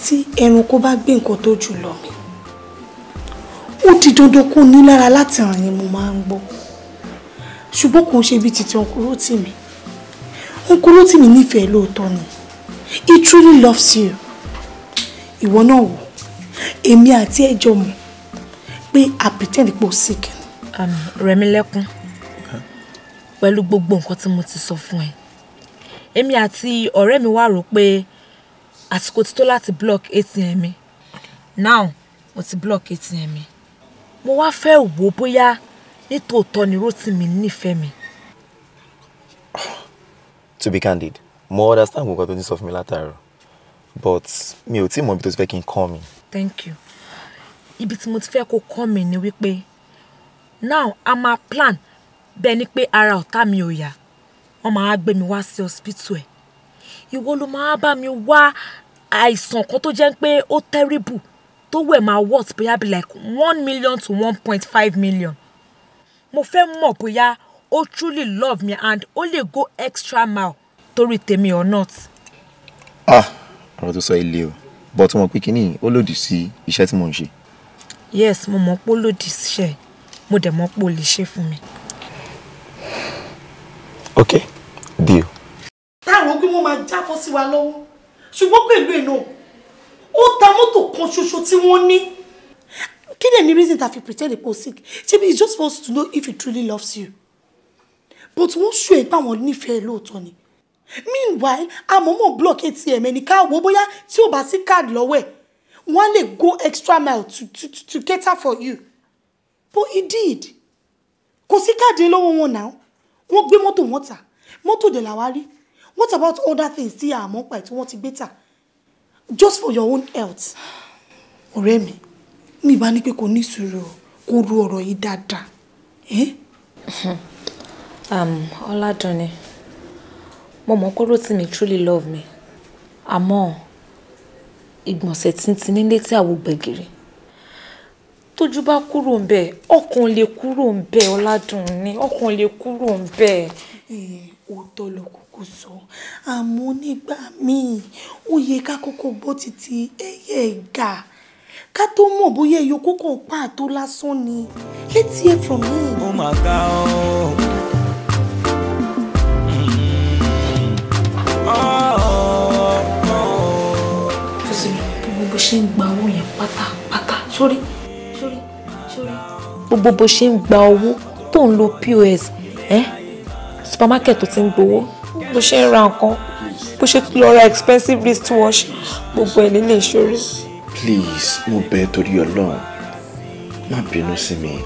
tí ẹranko bá gbé nǹkan tó jù lọ mi ó di dandan kó ní lára láti ràn yín mo máa ń gbọ́ ṣùgbọ́n kò ń ṣe bí titi ọkùnrin tì mí nífẹ̀ẹ́ lóòótọ́ ni he truly loves you ìwọ náà wò èmi àti ẹjọ́ mọ̀ pé I pretend pé o sick ni. Rẹ̀mílẹ́kún pẹ̀lú gbogbo nǹkan tí mo ti sọ fún ẹ èmi àti ọ̀rẹ́ mi wá rò pé àsìkò ti tó láti block ATM mi now mo ti block ATM mi mo wá fẹ́ wò bóyá nítòótọ́ ni Rótìmí nífẹ̀ẹ́ mi. To be candid mo understand nǹkan tó ní sọ fún mi látàárọ̀ but mi ò tí mọ ibi tó ti fẹ́ kí n kọ́ mi. Thank you. Ibi tí mo ti fẹ́ kó kọ́ mi ni wípé now a máa plan bẹ́ẹ̀ ni pé ara ọ̀tá mi ò yá wọ́n máa gbé mi wá sí hospital ẹ̀ ìwọ ló máa bá mi wá àìsàn kan tó jẹ́ pé ó terrible tó wẹ̀ máa worth bóyá bí like 1 million to 1.5 million mo fẹ́ mọ̀ bóyá ó truly love me and ó lè go extra mile torí tèmi or not. ọ̀rọ̀ tó sọ ilé o but mo pé kíní ó lòdì sí iṣẹ́ tí mò ń ṣe. Yes mo mọ̀ pé ó lòdì síṣẹ́ mo dẹ̀ mọ̀ pé ó lè ṣe fún mi. Okay, deal. táwọn gbé wọn máa jábọ́ sí wa lọ́wọ́ ṣùgbọ́n pẹ̀lú ẹ̀ náà ó ta mọ́tò kan ṣoṣo tí wọ́n ní. kí ni any reason that he pretend to sick ṣebí it's just for us to know if he truly loves you but wọ́n ṣù ẹ̀ pé àwọn nífẹ̀ẹ́ lóòótọ́ ni meanwhile àmọ́mọ́ block ATM ẹni ká wo bóyá tí ò bá sí card lọ́wọ́ ẹ̀ wọ́n lè go extra mile to cater for you but he did kò sí káàdì lọ́wọ́ wọn náà wọ́n gbé mọ́tò wọn tà mọ́tò dẹ̀ làwa rí what about other things tí àmọ́ pa tí wọ́n ti gbé tà just for your own health ọ̀rẹ́ mi mi bá ní pé kò ní sùúrù kó ru ọ̀rọ̀ yìí dáadáa. Ọládùnní, mo mọ̀ pé Rótìmí truly love me. Àmọ́ ìgbọ̀nsẹ̀ tíntín nílé tí àwo gbẹ̀gìrì. Tójú bá kúrò ń bẹ̀, ọkàn lè kúrò ń bẹ̀ Ọládùnní, ọkàn lè kúrò ń bẹ̀. Òótọ́ ló kúkú sọ. Àmọ́ nígbà míì, ó yẹ ká kọ́kọ́ gbọ́ títí ẹyẹ ẹ̀gà. Ká tó mọ̀ bóyá ẹyọ kókó pàtó lásán ni. Let's hear from him. Oh my God. Gbogbo ṣe ń gba owó yẹn pátápátá. Sórí. Gbogbo bó ṣe ń gba owó tó ń lo POS, supermarket tó ti ń gbowó. Bó ṣe ń ra nǹkan, bó ṣe tún lọ ra expensive wristwatch, gbogbo ẹ̀ nílé ìṣòro. Please, mo bẹ̀ torí Ọlọ́run, má bínú sí mi.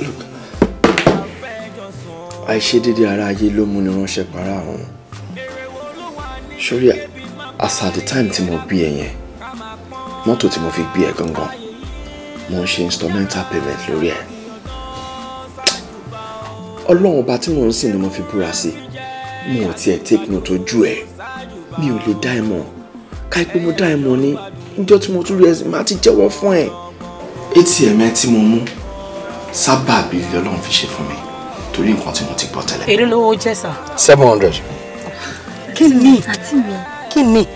Look, àìṣedédé ara ayé ló mú ni ránṣẹ́ para àwọn. Sórí, as at the time tí mo bí ẹ yẹn, mọ́tò tí mo fi gbé ẹ gangan, mo ń ṣe instrumental payment lórí ẹ. Ọlọ́run ọba tí mo ń sìn ni mo fi búra sí. Mo ò tiẹ̀ take note ojú ẹ. Mi ò lè dá ẹ mọ̀. Káì pé mo dá ẹ mọ̀ ní níjọ́ tí mo tún rí ẹ máa ti jẹ́wọ́ fún ẹ. ATM ẹ tí mo mú sábàbí Ọlọ́run fi ṣe fún mi torí nǹkan tí mo ti gbọ́ tẹ́lẹ̀. Èrè lówó jẹ́ sà. 700. Kí ni? Kí ni?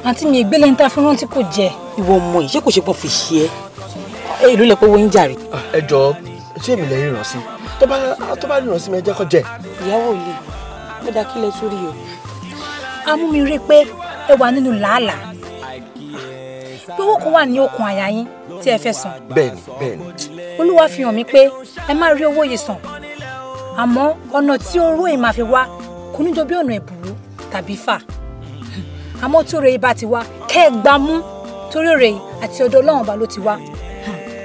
Àǹtí mi ìgbélé ń ta fún rántí kò jẹ. Ìwọ ọmọ yìí ṣé kò ṣe pọ̀ fi ṣe ẹ́? Èló lẹ pé owó yín jàre. Ẹ jọ̀ọ́, ṣé èmi lè ríran sí? Tó bá ríran sí mi ẹ jẹ́ kó jẹ. Ìyàwó ilé, ó dá kílẹ̀ sórí o. A mú mi rí pé ẹ wà nínú làálàá. Pé owó kan wà ní okùn àyà yín tí ẹ fẹ́ san. Bẹ́ẹ̀ni. Olúwa fi hàn mí pé ẹ má rí owó yìí san. Àmọ́ ọ̀nà tí oró yìí máa fi wá kò ní jọ bí ọ̀nà ẹ̀bùrú tàbí fà. Àmọ́ tí ọ̀rẹ́ yìí bá ti wá kẹ́ ẹ gbá mú torí ọ̀rẹ́ yìí àti ọ̀dọ̀ Ọlọ́run bá ló ti wá.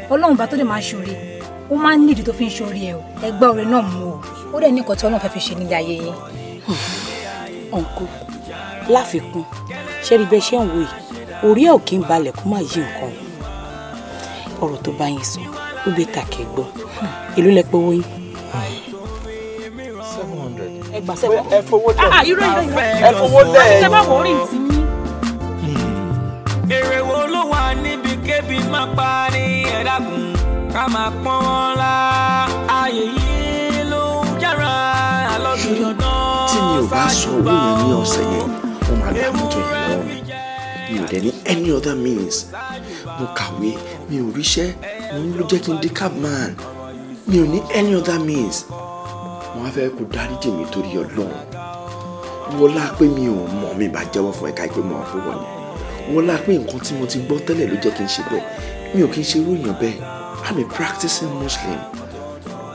Ọlọ́run bá tó lè máa ṣoore, ó máa ń nídìí tó fi ń ṣoore ẹ o. Ẹ gbá ọ̀rẹ́ náà mú o. Ó dẹ̀ ní nǹkan tí Ọlọ́run fẹ́ fi ṣe nílé ayé yín. Uncle, láfikún, ṣé rí bẹ́ẹ̀ ṣe ń wo yìí, orí ẹ̀ ò kí ń balẹ̀ kó má yí nǹkan. Ọ̀rọ̀ tó bá yín sọ, ó gbé tàkẹ́ gbọ́. Èló lẹ pé owó yín? 700. Ẹ gbà sẹ́wọ̀n. Ẹ fowó dẹ̀. Irọ́. Ẹ fowó dẹ̀. Ṣé bá wọ́n rìn tí mí? Èrè wo ló wà níbi kébi máa pa ní ẹ̀dàgùn ká máa pọ́n wọn lá. Ayé yìí ló ń jára lọ́dún náà. Tí mi ò bá sọ owó yẹn ní ọ̀sẹ̀ yẹn, wọ́n máa gba mọ́tò yẹn lọ́wọ́ mi. Mi ò dẹ̀ ní any other means. Mo kàwé, mi ò ríṣẹ́, òun ló jẹ́ kí n di cabman. Mi ò ní any other means. Wọ́n á fẹ́ kó dáríjì mi torí Ọlọ́run. Wọ́n lá pé mi ò mọ̀ mi bá jẹ́wọ́ fún ẹ̀ka ìpè mọ́ ọ̀pọ̀ wọ̀nyí. Wọ́n lá pé nǹkan tí mo ti gbọ́ tẹ́lẹ̀ ló jẹ́ kí n ṣe bẹ́ẹ̀. Mi ò kí n ṣe irú èèyàn bẹ́ẹ̀. I'm a practicing Muslim.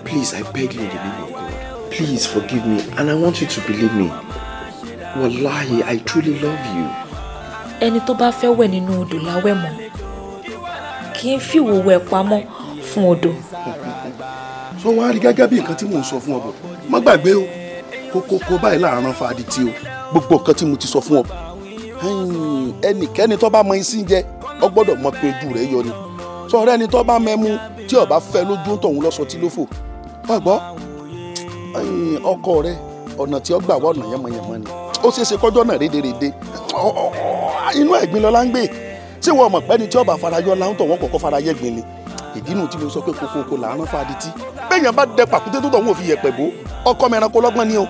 Please, I beg you in the name of God. Please forgive me and I want you to believe me. Wallahi, I truly love you. Ẹni tó bá fẹ́ wẹ̀ nínú odò láwẹ̀ mọ́ kì í fìwò wẹ̀ pamọ́ fún odò. Sọ wá rí gẹ́gẹ́ bí nǹkan tí mò ń sọ fún ọ bọ̀. Má gbàgbé o, kókó báyìí láàárọ̀ fàdí tí o. Gbogbo nǹkan tí mo ti sọ fún ọ. Ẹnikẹ́ni tó bá mọ isín jẹ, ọ gbọ́dọ̀ mọ pé ojú rẹ̀ yọ ni. Sọ̀rọ̀ ẹni tó bá mẹ́mu tí ó bá fẹ́ lójú tọ̀hún lọ́sọ tí ló fò. Gbàgbọ́ ọkọ rẹ ọ̀nà tí ó gbà wá ọ̀nà yẹmọyẹmọ ni. Ó ṣeéṣe kọjọ́ náà rédèrèdè. Inú ẹ̀gbin lọ́la ń gbé. Ṣé wọ́n mọ̀ pé ẹni tí ó bá farayọ láwọn tọ̀wọ́n kọ̀ọ̀kan farayẹ gbin ni. Ìdí nu tí mo sọ pé kókó làárọ̀ fàdí tí. Bẹ́ẹ̀yàn bá dẹ pàkúté tó tọ̀hún òfin yẹ̀pẹ̀ bò. Ọkọ mi ẹranko lọ́gbọ́n ni o.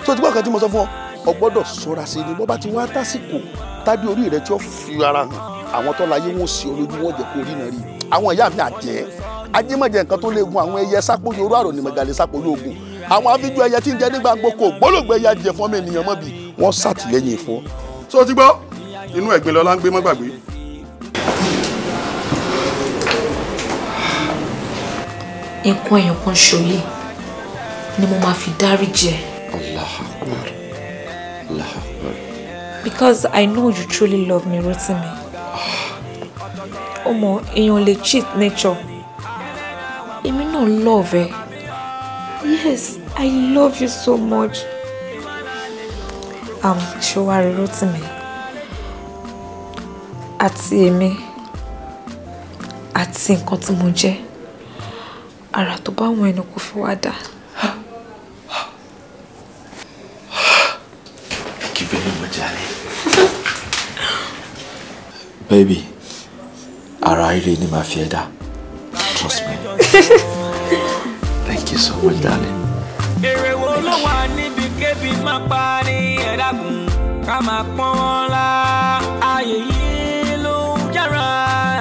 Tó ti gbọ́ kan tí mo sọ fún ọ, o gbọ́dọ̀ ṣọ́ra sí ni bó bá ti wá tásìkò tàbí orí rẹ tí ó fi ara hàn. Àwọn tó láyé wọn sí olójú wọn jẹ kó rí náà rí. Àwọn ìyá mi àjẹ́ ajémọ̀jẹ̀ nǹkan tó léegun àwọn ẹyẹ sápò yorùbá àrò ní mẹ̀gàlẹ̀ sápò lóògùn. Àwọn afíjú ẹyẹ tí ń jẹ nígbà gboko gbólógbé ẹyẹ jẹ fún ọmọ ènìyàn mọ́ bí wọ́n ṣàtìlẹ́yìn fún. Tó ti gbọ́ inú ẹ̀gbin lọ́la ń gbé mọ́ gbàgbé. Nǹkan èèyàn kan ṣòye ni mo máa fi dáríjì ẹ́. Allahu Akbar. Allahu Akbar. Because I know you truly love me, Rotimi. Ọmọ èèyàn lè cheat nature. Èmi náà love ẹ. Yes, I love you so much. Ṣọwárí Rotimi. Àti èmi àti nǹkan tí mo jẹ́ ara tó bá wọn ẹnu kò fi wá dà. Thank you very much, darling. Baby, ara ire ni màá fi ẹ́ dá. Trust me. Thank you so much, darling. Èrè wo ló wà níbi kébì máa pa ní ẹ̀dàgùn ká máa pọ́n wọn lá. Ayé yìí ló ń jára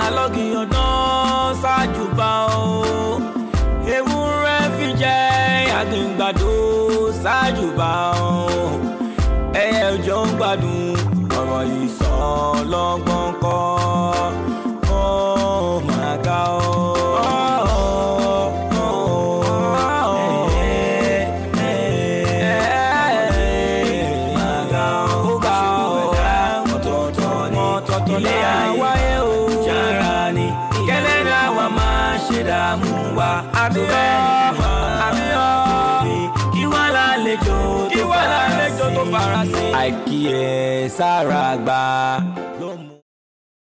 àlọ́gì ọ̀dán ṣáájú bá o. Ewúrẹ́ fi jẹ́ àgbìngbàdo ṣáájú bá o. Ẹyẹ òjò ń gbádùn ọ̀rọ̀ yìí sọ lọ́gbọ́n kọ́. Oh my God. Kí wá lálejò tó farasin. Àìkíyèsára gbà ló mú.